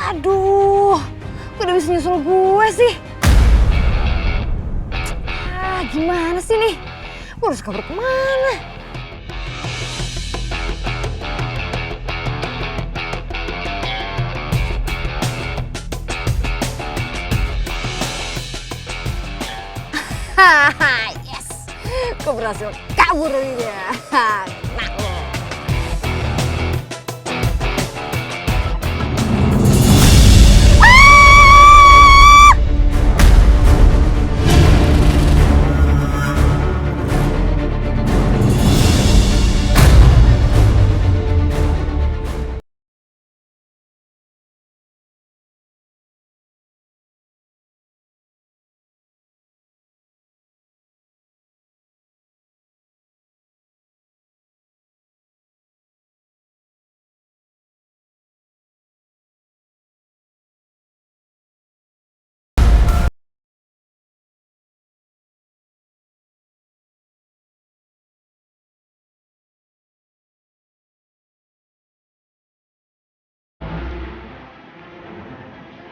Aduh, udah bisa nyusul gue sih. Gimana sih nih? Gue harus kabur kemana? Yes, gue berhasil kabur dari dia.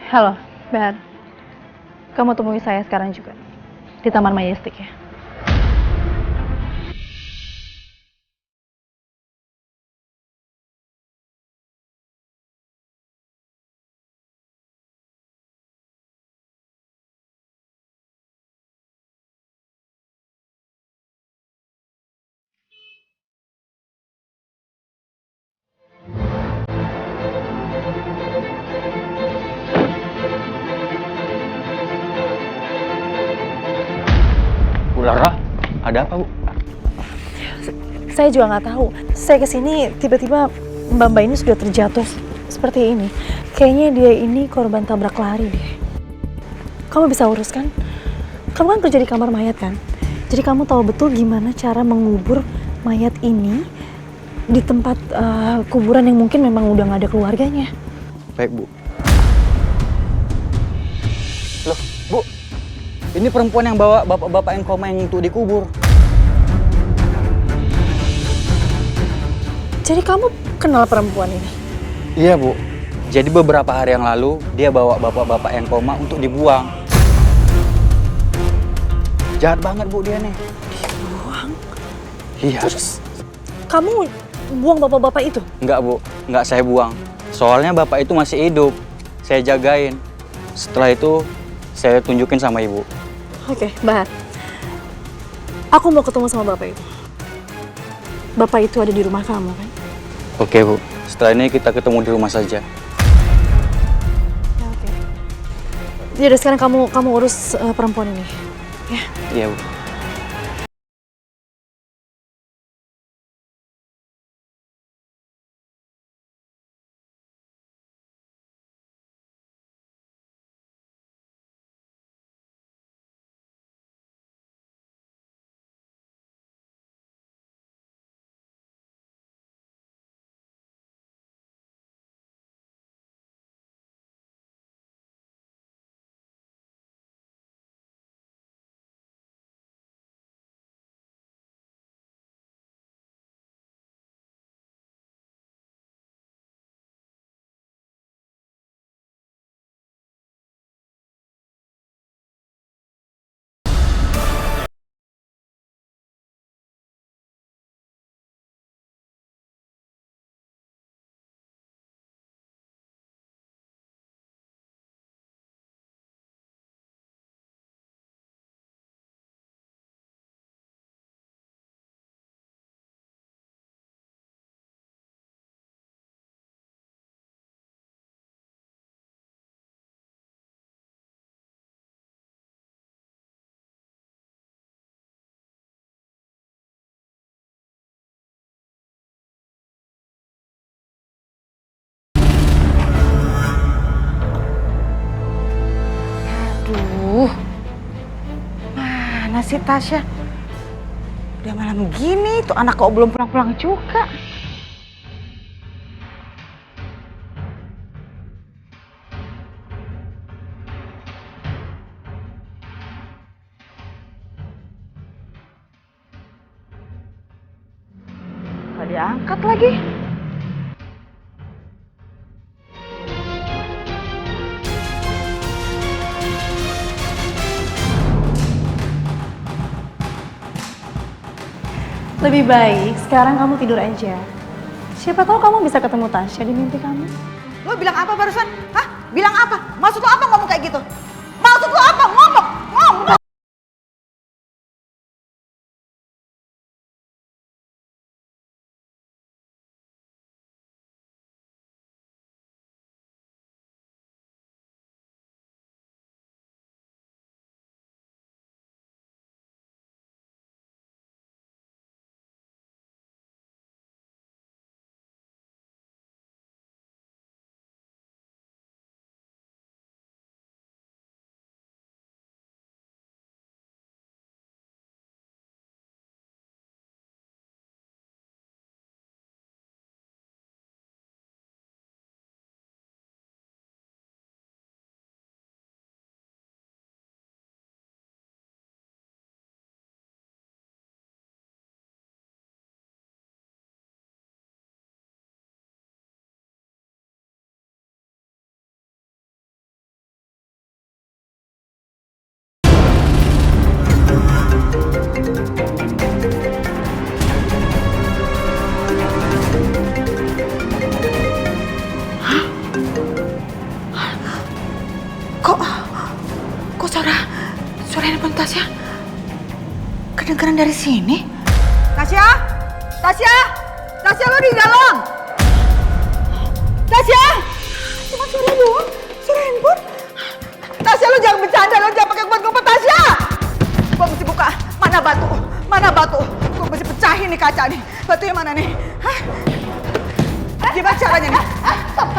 Halo, Bahar. Kamu temui saya sekarang juga di Taman Majestic ya. Bu Laura, ada apa, Bu? Saya juga nggak tahu. Saya kesini tiba-tiba Mbak ini sudah terjatuh seperti ini. Kayaknya dia ini korban tabrak lari deh. Kamu bisa urus kan? Kamu kan kerja di kamar mayat kan? Jadi kamu tahu betul gimana cara mengubur mayat ini di tempat kuburan yang mungkin memang udah nggak ada keluarganya. Baik, Bu. Loh, Bu. Ini perempuan yang bawa bapak-bapak yang koma yang untuk dikubur. Jadi kamu kenal perempuan ini? Iya, Bu. Jadi beberapa hari yang lalu dia bawa bapak-bapak yang koma untuk dibuang. Jahat banget, Bu, dia nih. Dibuang? Iya. Terus kamu buang bapak-bapak itu? Enggak, Bu. Enggak saya buang. Soalnya bapak itu masih hidup. Saya jagain. Setelah itu saya tunjukin sama Ibu. Oke, Bahar. Aku mau ketemu sama bapak itu. Bapak itu ada di rumah kamu kan? Oke, Bu. Setelah ini kita ketemu di rumah saja. Ya, oke. Jadi sekarang kamu urus perempuan ini. Ya. Iya, Bu. Aduh, mana sih Tasya? Udah malam gini, tuh anak kok belum pulang-pulang juga. Gak diangkat lagi. Lebih baik sekarang kamu tidur aja. Siapa tahu kamu bisa ketemu Tasya di mimpi kamu. Lo bilang apa barusan? Hah? Bilang apa? Maksud lo apa ngomong kayak gitu? Maksud lo apa? Ngomong! Ngomong! Suara handphone Tasya kedengeran dari sini. Tasya? Tasya? Tasya, lo di dalam? Tasya? Cuma suara doang, suara handphone. Tasya, lo jangan bercanda, lo jangan pakai kuat-kuat. Tasya! Gua mesti buka. Mana batu? Mana batu? Gua mesti pecahin nih kaca nih. Batunya mana nih? Hah? Gimana caranya nih? Stop.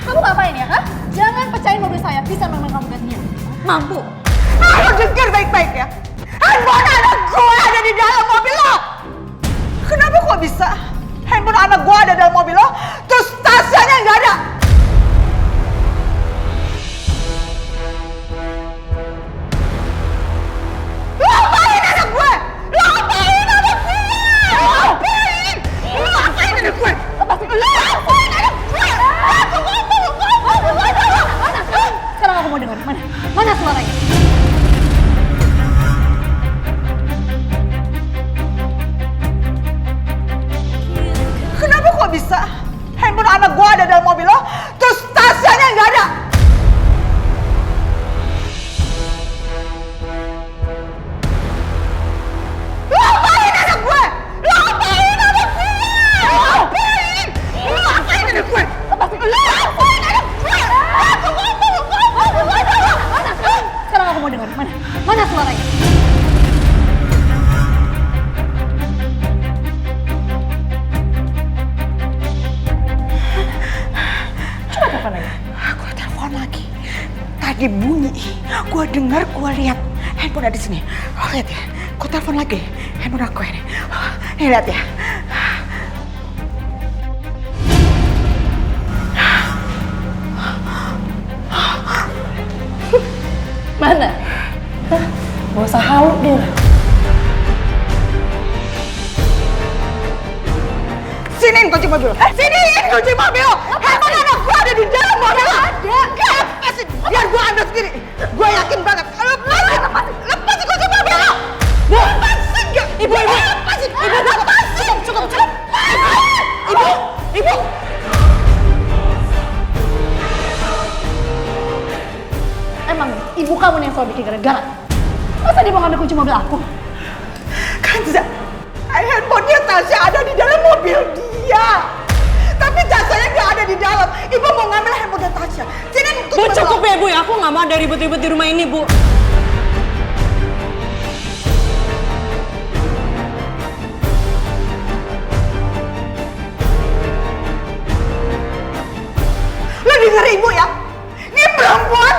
Kamu ngapain ya, ha? Jangan pecahin mobil saya, bisa memang kamu gantinya. Mampu. Lo dengar baik-baik ya. Handphone anak gue ada di dalam mobil lo. Kenapa kok bisa? Handphone anak gue ada dalam mobil lo, terus Tasyanya nggak ada. Lo apain anak gue? Lo apain anak gue? Lo apain? Lo apain anak gue? Lo apain anak gue? Aku ngomong. Sekarang aku mau dengar, mana suaranya? Kenapa kok bisa? Handphone anak gua ada dalam mobil lo, terus Tasyanya nggak ada. Lo apain anak gue? Lo apain anak gue? Lo apain? Lo apain anak gue? Lo apain anak gue? Aku ngomong. Sekarang aku mau dengar, mana suaranya? Gue telepon lagi. Tadi bunyi. Gue dengar, gue lihat. Handphone ada di sini. Lo lihat ya. Gue telepon lagi. Handphone aku ini. Nih lihat ya. Mana? Gak usah halu deh. Siniin kunci mobil. Siniin kunci mobil. Handphone anak gue ada di dalam mobil. Ada. Lepasin. Biar gue ambil sendiri. Gue yakin banget. Lepasin kunci mobil. Lepasin gak? Ibu. Lepasin. Lepasin. Cukup. Ibu. Emang ibu kamu nih yang selalu bikin gara-gara? Masa dia mau ngambil kunci mobil aku? Kanza, handphonenya Tasya ada di dalam mobil dia. Tapi Tasyanya nggak ada di dalam. Ibu mau ngambil handphone Tasya. Sini Bu, cukup ya Bu ya. Aku nggak mau ada ribut-ribut di rumah ini Bu. Lo denger ibu ya? Ini perempuan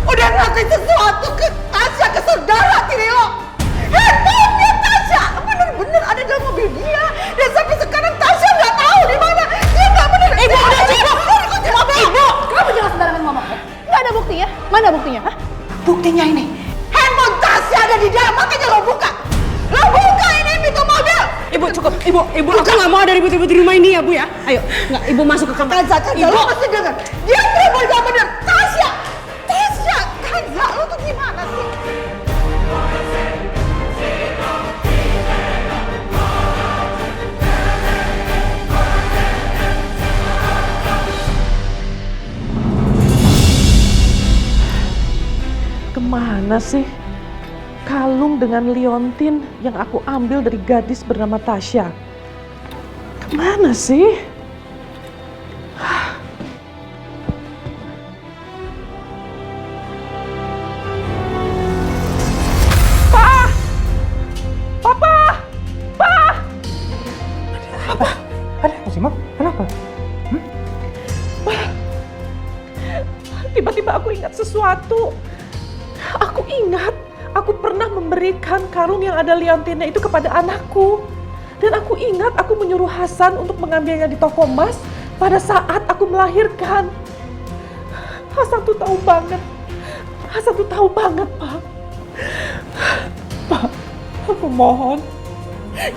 udah ngakuin sesuatu ke Tasya, ke saudara tiri lo. Handphonenya Tasya bener-bener ada dalam mobil dia. Dan sampai sekarang Tasya nggak tahu di mana. Dia nggak bener. Ibu udah cukup. Ibu, kamu jangan sembarangan ngomong ya. Nggak ada bukti ya? Mana buktinya? Hah? Buktinya ini. Handphone Tasya ada di dalam, makanya lo buka. Lo buka ini pintu mobil. Ibu cukup. Ibu aku nggak mau ada ribut-ribut di rumah ini ya Bu ya. Ayo, nggak. Ibu masuk ke kamar. Kanza, lo mesti denger. Dia perempuan gak bener. Tasya, Kanza, lo tuh gimana sih? Kemana sih kalung dengan liontin yang aku ambil dari gadis bernama Tasya? Kemana sih? Kenapa? Tiba-tiba aku ingat sesuatu. Aku pernah memberikan kalung yang ada liontinnya itu kepada anakku. Dan aku ingat aku menyuruh Hasan untuk mengambilnya di toko emas pada saat aku melahirkan. Hasan tuh tahu banget, Pak. Pak, aku mohon,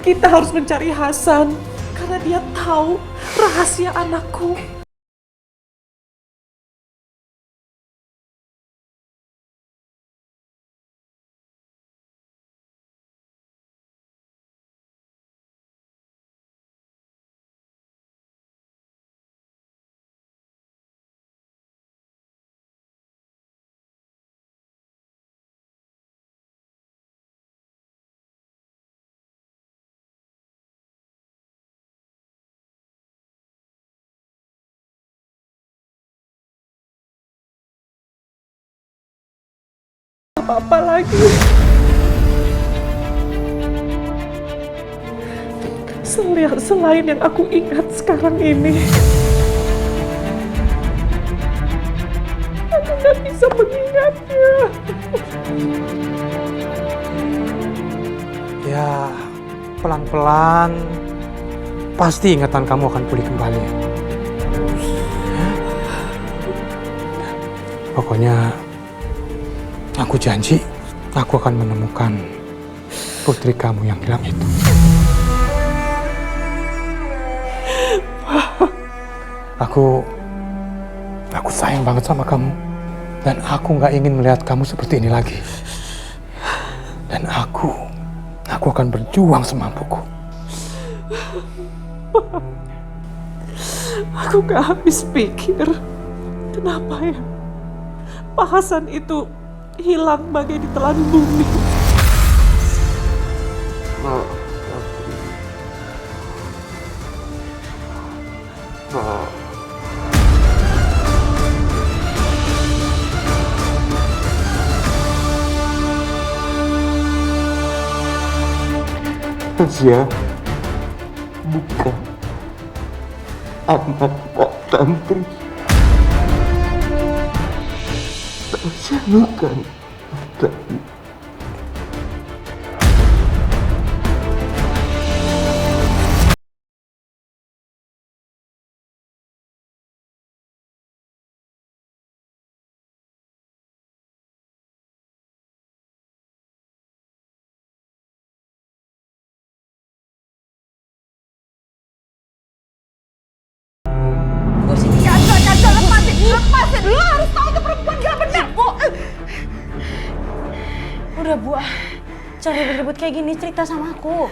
kita harus mencari Hasan karena dia tahu rahasia anakku. apa-apa lagi. Selain yang aku ingat sekarang ini, aku nggak bisa mengingatnya. Ya, pelan-pelan pasti ingatan kamu akan pulih kembali. Pokoknya aku janji aku akan menemukan putri kamu yang hilang itu. Aku sayang banget sama kamu. Dan aku nggak ingin melihat kamu seperti ini lagi. Dan aku akan berjuang semampuku. Aku gak habis pikir, kenapa ya Pak Hasan itu hilang bagai ditelan bumi. Tasya bukan anak Pak Tantri. Tasya bukan anaknya. Lepasin! Lo harus tahu tuh perempuan gak benar, Bu! Udah, Bu. Jangan ribut-ribut kayak gini, cerita sama aku.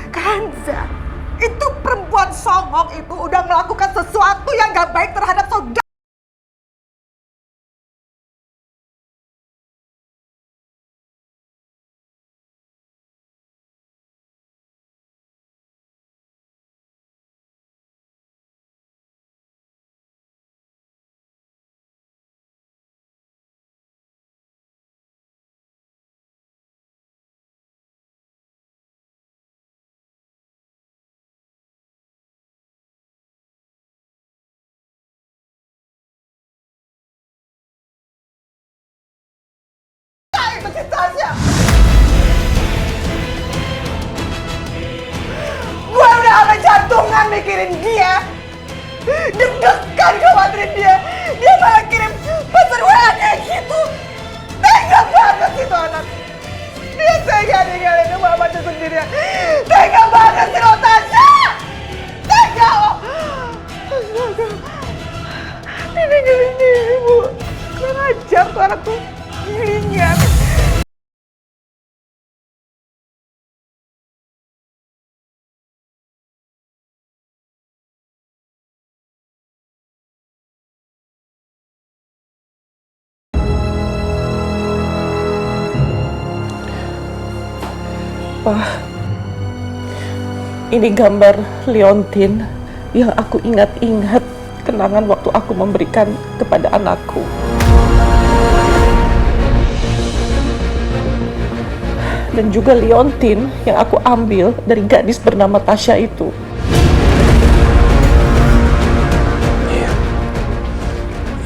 Kanza, itu perempuan songong itu udah melakukan sesuatu yang gak baik terhadap saudara. Gue udah sampai jantungan mikirin dia, deg-degan khawatirin dia. Dia malah kirim pesan WA kayak gitu. Tega banget itu anak. Dia tega ninggalin mamanya sendirian. Tega banget sih lo, Tasya. Tega lo. Dia ninggalin diri, Bu. Kurang ajar tuh anak tuh. Gilingan. Pak, ini gambar Leontin yang aku ingat-ingat kenangan waktu aku memberikan kepada anakku. Dan juga Leontin yang aku ambil dari gadis bernama Tasya itu. Iya.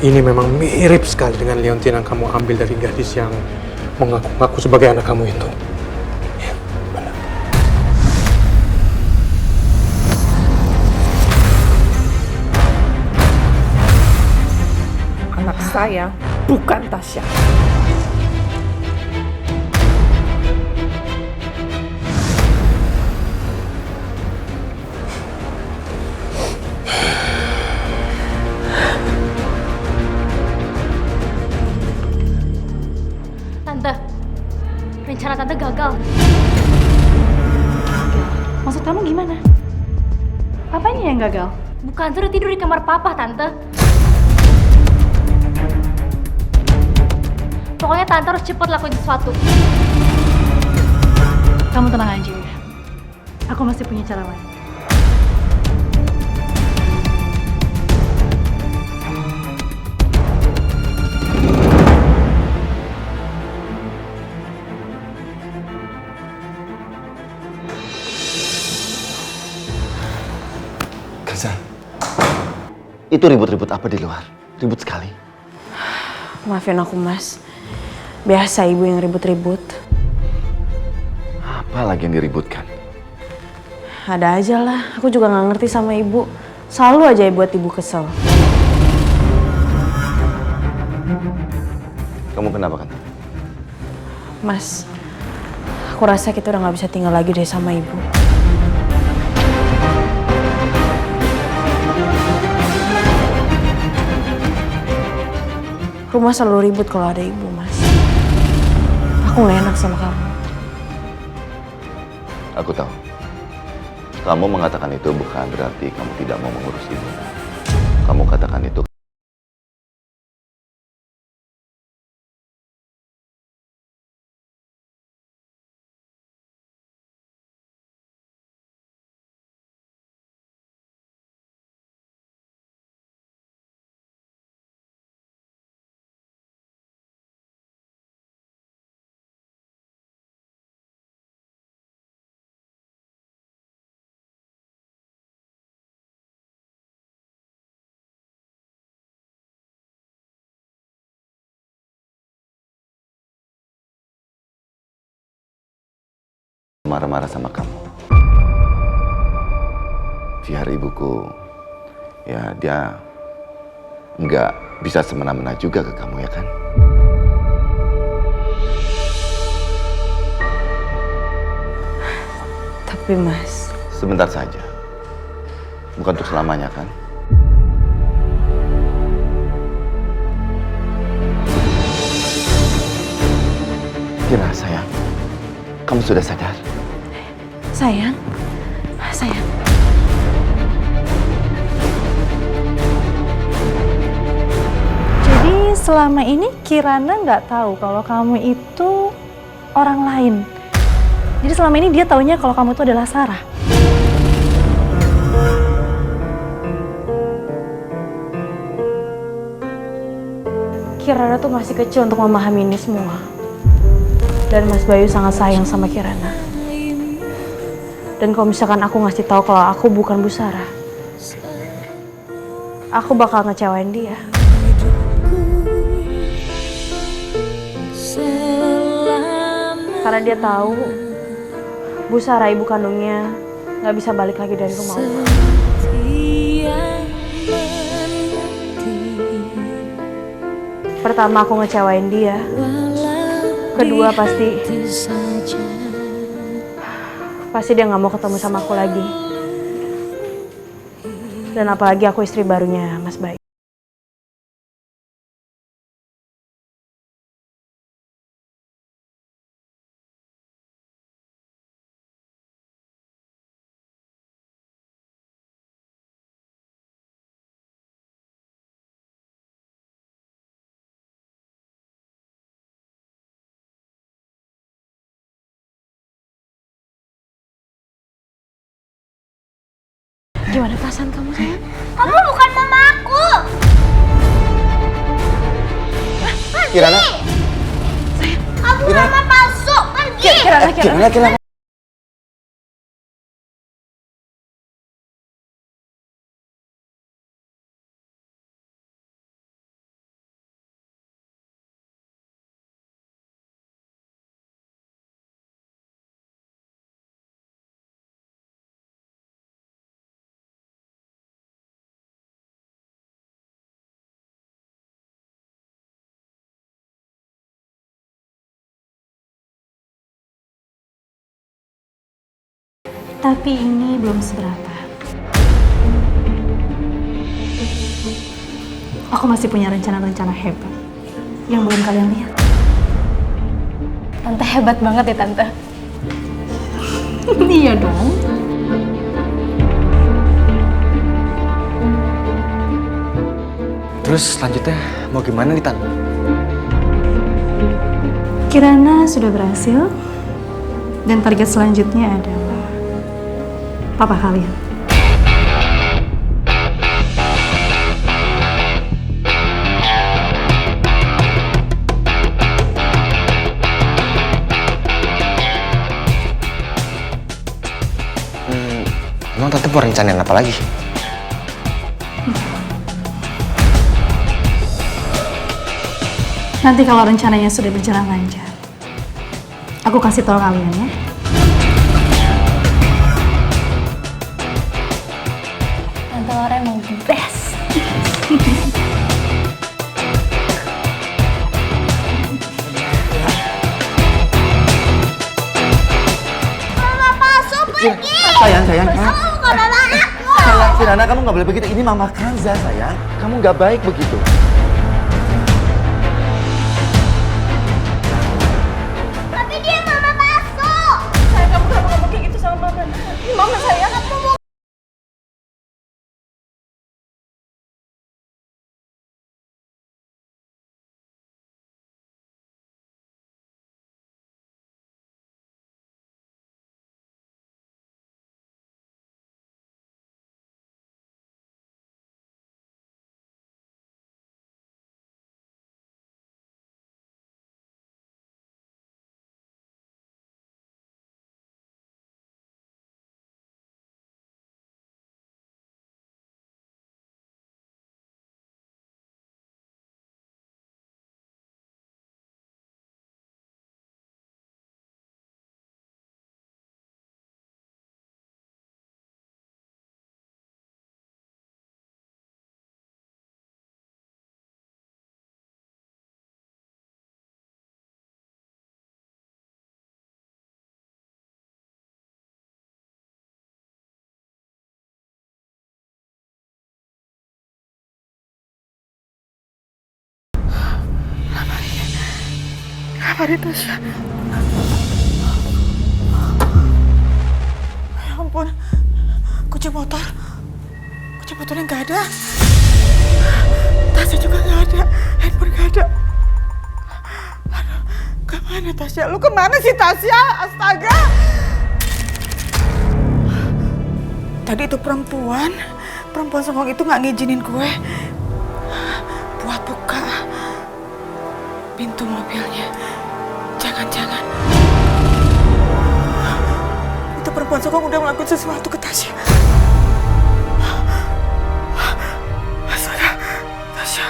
Ini memang mirip sekali dengan Leontin yang kamu ambil dari gadis yang mengaku-ngaku sebagai anak kamu itu. Anak saya bukan Tasya. Tante, rencana Tante gagal. Maksud kamu gimana? Apanya yang gagal? Bukan, sudah tidur di kamar Papa, Tante. Pokoknya Tante harus cepat lakuin sesuatu. Kamu tenang aja ya. Aku masih punya cara lain. Itu ribut-ribut apa di luar? Ribut sekali. Maafin aku, Mas. Biasa ibu yang ribut-ribut. Apa lagi yang diributkan? Ada aja lah, aku juga nggak ngerti sama ibu. Selalu aja buat ibu kesel. Kamu kenapa kan? Mas, aku rasa kita udah nggak bisa tinggal lagi deh sama ibu. Rumah selalu ribut kalau ada ibu, Mas. Aku nggak enak sama kamu. Aku tahu. Kamu mengatakan itu bukan berarti kamu tidak mau mengurus ibu. Kamu katakan itu marah-marah sama kamu. Biar ibuku, ya dia nggak bisa semena-mena juga ke kamu ya kan? Tapi Mas... Sebentar saja. Bukan untuk selamanya kan? Kira sayang, kamu sudah sadar? Sayang. Jadi selama ini Kirana nggak tahu kalau kamu itu orang lain. Jadi selama ini dia taunya kalau kamu itu adalah Sarah. Kirana tuh masih kecil untuk memahami ini semua. Dan Mas Bayu sangat sayang sama Kirana. Dan kalau misalkan aku ngasih tahu kalau aku bukan Bu Sarah, aku bakal ngecewain dia. Karena dia tahu Bu Sarah ibu kandungnya nggak bisa balik lagi dari rumah Allah. Pertama aku ngecewain dia. Kedua pasti dia nggak mau ketemu sama aku lagi. Dan apalagi aku istri barunya Mas Bayu. Gimana perasaan kamu, sayang? Kamu bukan mama aku. Kirana. Kamu mama palsu. Pergi. Kirana. Tapi ini belum seberapa. Aku masih punya rencana-rencana hebat yang belum kalian lihat. Tante hebat banget ya, Tante. Iya dong. Terus selanjutnya mau gimana nih, Tan? Kirana sudah berhasil. Dan target selanjutnya adalah papa kalian. Emang Tante mau rencanain apa lagi? Nanti kalau rencananya sudah berjalan lancar, aku kasih tahu kalian ya. Tante Laura emang the best. Mama palsu pergi. Sayang, sayang. Kamu bukan mama aku. Sayang, Kirana, kamu nggak boleh begitu. Ini Mama Kanza, sayang. Kamu nggak baik begitu. Tapi dia mama palsu. Sayang, kamu gak mau ngomong kayak gitu sama mama. Ini mama sayang. Apa dia Tasya? Ya ampun, kunci motornya nggak ada. Tasya juga nggak ada, handphone nggak ada. Aduh, kemana Tasya? Lu kemana sih Tasya? Astaga! Tadi itu perempuan songong itu nggak ngizinin gue buat buka pintu mobilnya. Jangan-jangan itu perempuan songong udah melakukan sesuatu ke Tasya. Astaga, Tasya.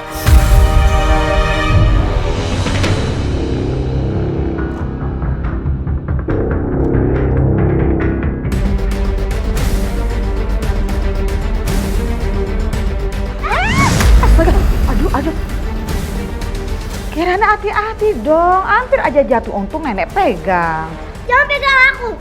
Aduh. Kirana hati-hati dong, hampir aja jatuh, untung nenek pegang. Jangan pegang aku.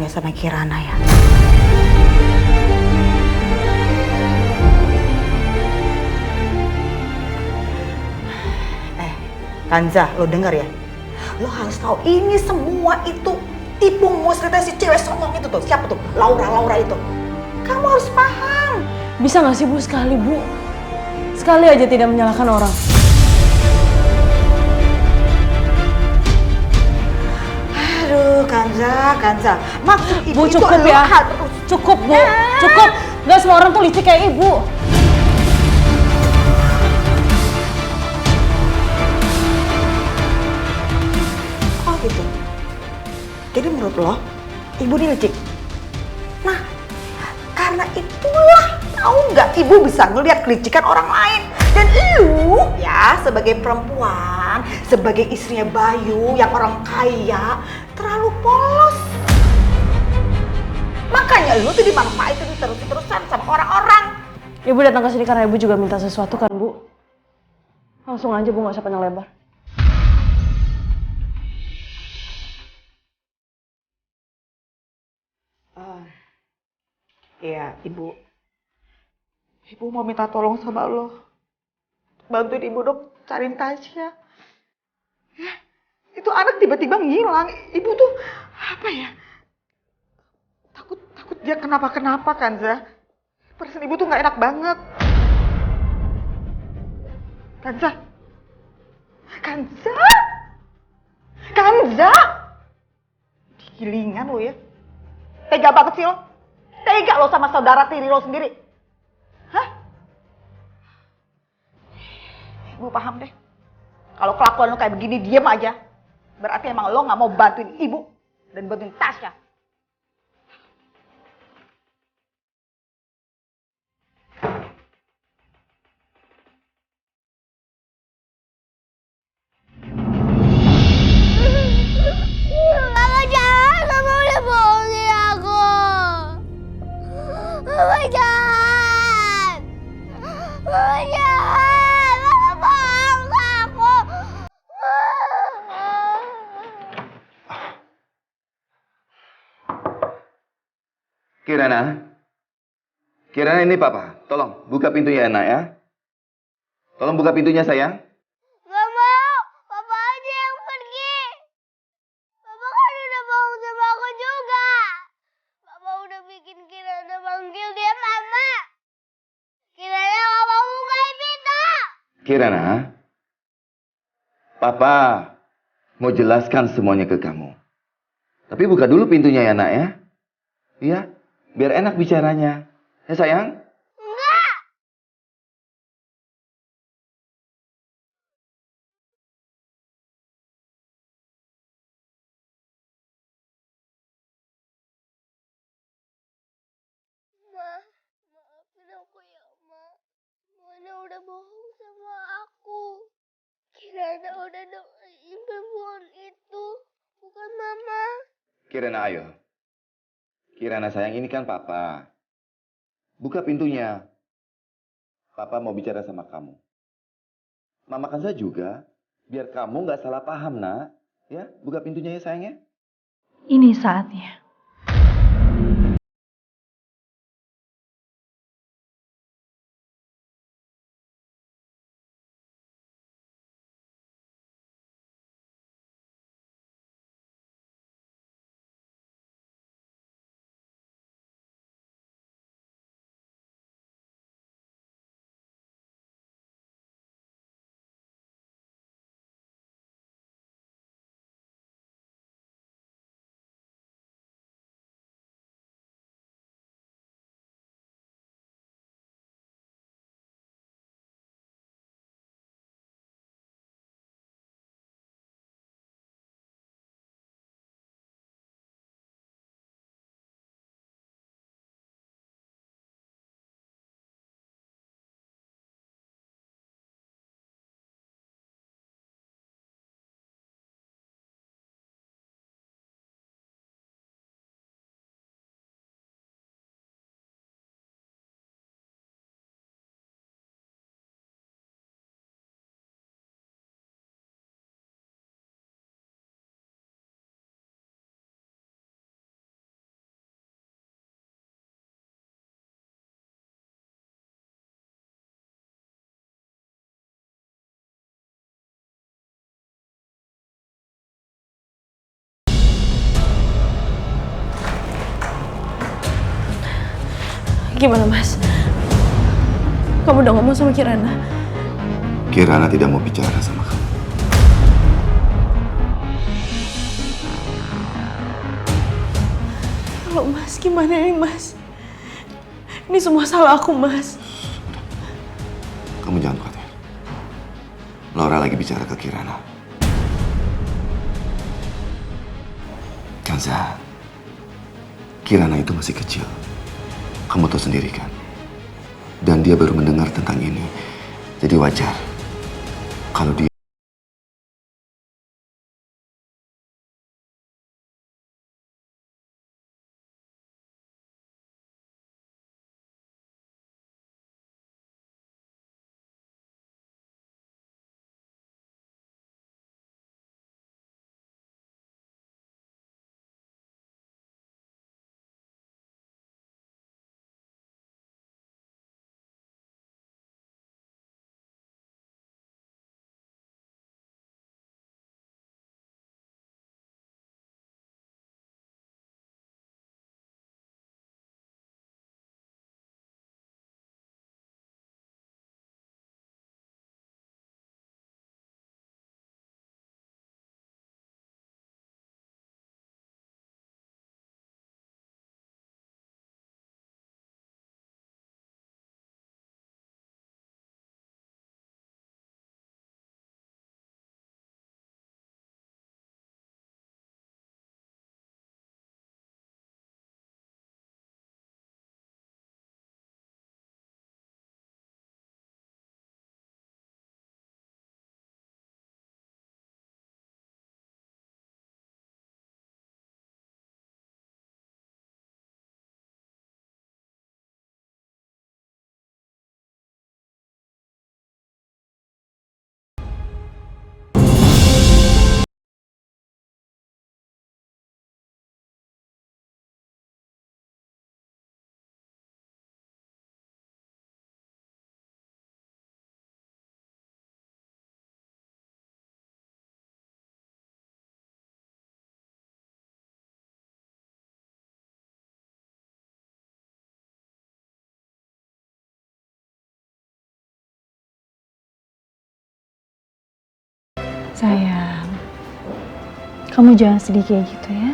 Sama Kirana ya. Kanza, lo denger ya? Lo harus tahu ini semua itu tipu muslihatnya si cewek songong itu tuh. Siapa tuh? Laura itu. Kamu harus paham. Bisa nggak sih Bu sekali Bu? Sekali aja tidak menyalahkan orang. Aduh, Kanza. Maksud ibu Bu cukup itu ya. harus... Cukup Bu, cukup. Nggak semua orang tuh licik kayak Ibu. Oh gitu. Jadi menurut lo, ibu ini licik? Nah, karena itulah tahu nggak ibu bisa ngelihat kelicikan orang lain. Dan lu ya sebagai perempuan, sebagai istrinya Bayu yang orang kaya, terlalu polos. Makanya lu tuh dimanfaatin terus-terusan sama orang-orang. Ibu datang ke sini karena ibu juga minta sesuatu kan, Bu? Langsung aja, Bu, nggak usah panjang lebar. Iya, Ibu. Ibu mau minta tolong sama lo. Bantuin Ibu dong cariin Tasya. Ya, itu anak tiba-tiba ngilang. Ibu tuh apa ya? Takut dia kenapa-kenapa kan, Za? Perasaan Ibu tuh nggak enak banget. Kanza. Kanza. Kanza. Gilingan lo ya. Tega banget sih lo. Tega lo sama saudara tiri lo sendiri. Hah? Ibu paham deh. Kalau kelakuan lo kayak begini, diem aja. Berarti emang lo gak mau bantuin ibu dan bantuin Tasya. Mama jangan, Mama udah bohongin aku. Mama jangan. Mama jangan. Mama bohong ke aku. Kirana? Kirana, ini Papa. Tolong buka pintunya Nak ya. Tolong buka pintunya sayang. Gak mau. Papa aja yang pergi. Papa kan udah bohong sama aku juga. Papa udah bikin Kirana manggil dia Mama. Kirana gak mau bukain pintu. Kirana, Papa mau jelaskan semuanya ke kamu. Tapi buka dulu pintunya ya Nak ya. Iya, biar enak bicaranya. Ya sayang? Enggak. Ma, maafin aku ya, Ma. Mona udah bohong sama aku. Kirana udah doain perempuan itu. Bukan Mama. Kirana, ayo. Kirana sayang, ini kan Papa. Buka pintunya. Papa mau bicara sama kamu. Mama Kanza juga. Biar kamu nggak salah paham, Nak. Ya, buka pintunya ya sayang ya. Ini saatnya. Gimana, Mas? Kamu udah ngomong sama Kirana? Kirana tidak mau bicara sama kamu. Halo, Mas. Gimana ini, Mas? Ini semua salah aku, Mas. Kamu jangan khawatir. Laura lagi bicara ke Kirana. Kanza, Kirana itu masih kecil. Kamu tahu sendiri kan? Dan dia baru mendengar tentang ini. Jadi wajar kalau dia Sayang, kamu jangan sedih kayak gitu ya.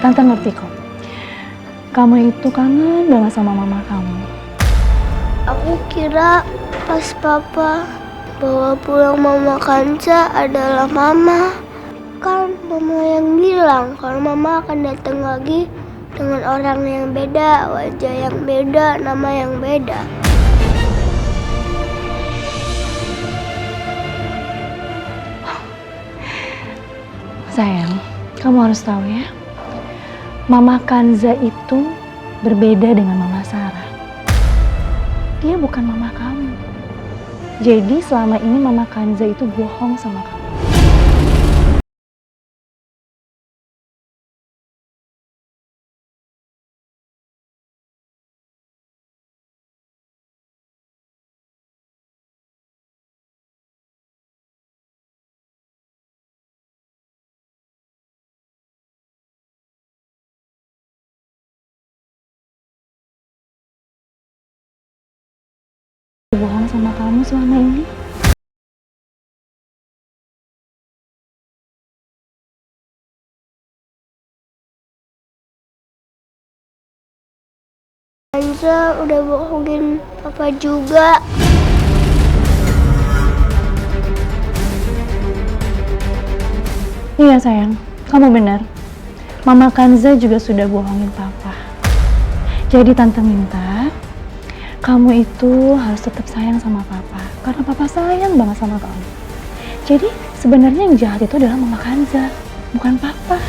Tante ngerti kok. Kamu itu kangen banget sama mama kamu. Aku kira pas papa bawa pulang mama Kanza adalah mama. Kan mama yang bilang kalau mama akan datang lagi dengan orang yang beda, wajah yang beda, nama yang beda. Sayang, kamu harus tahu ya. Mama Kanza itu berbeda dengan Mama Sarah. Dia bukan mama kamu. Jadi selama ini Mama Kanza itu bohong sama kamu. Bohong sama kamu selama ini. Kanza udah bohongin papa juga. Iya sayang, kamu benar. Mama Kanza juga sudah bohongin papa. Jadi tante minta kamu itu harus tetap sayang sama papa, karena papa sayang banget sama kamu. Jadi sebenarnya yang jahat itu adalah Mama Kanza, bukan papa.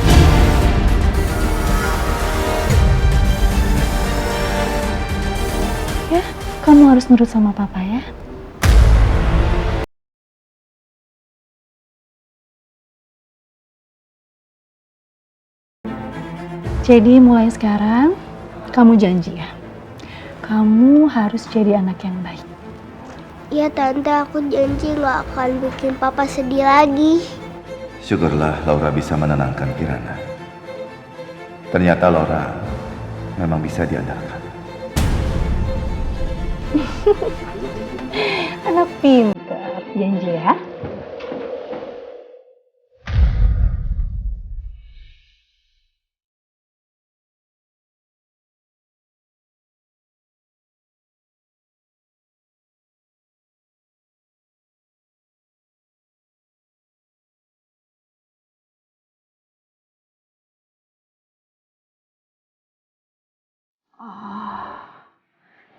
Ya, kamu harus nurut sama papa ya. Jadi mulai sekarang kamu janji ya, kamu harus jadi anak yang baik. Iya tante, aku janji gak akan bikin papa sedih lagi. Syukurlah Laura bisa menenangkan Kirana. Ternyata Laura memang bisa diandalkan. Anak pintar, janji ya.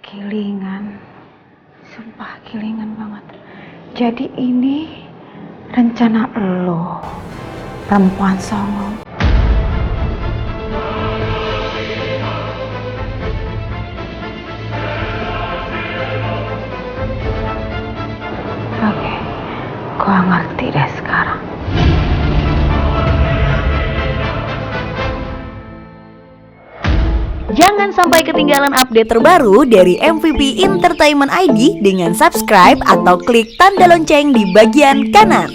Kilingan, sumpah kilingan banget. Jadi ini rencana lo, perempuan songong. Oke, gua ngerti deh sekarang. Jangan sampai ketinggalan update terbaru dari MVP Entertainment ID dengan subscribe atau klik tanda lonceng di bagian kanan.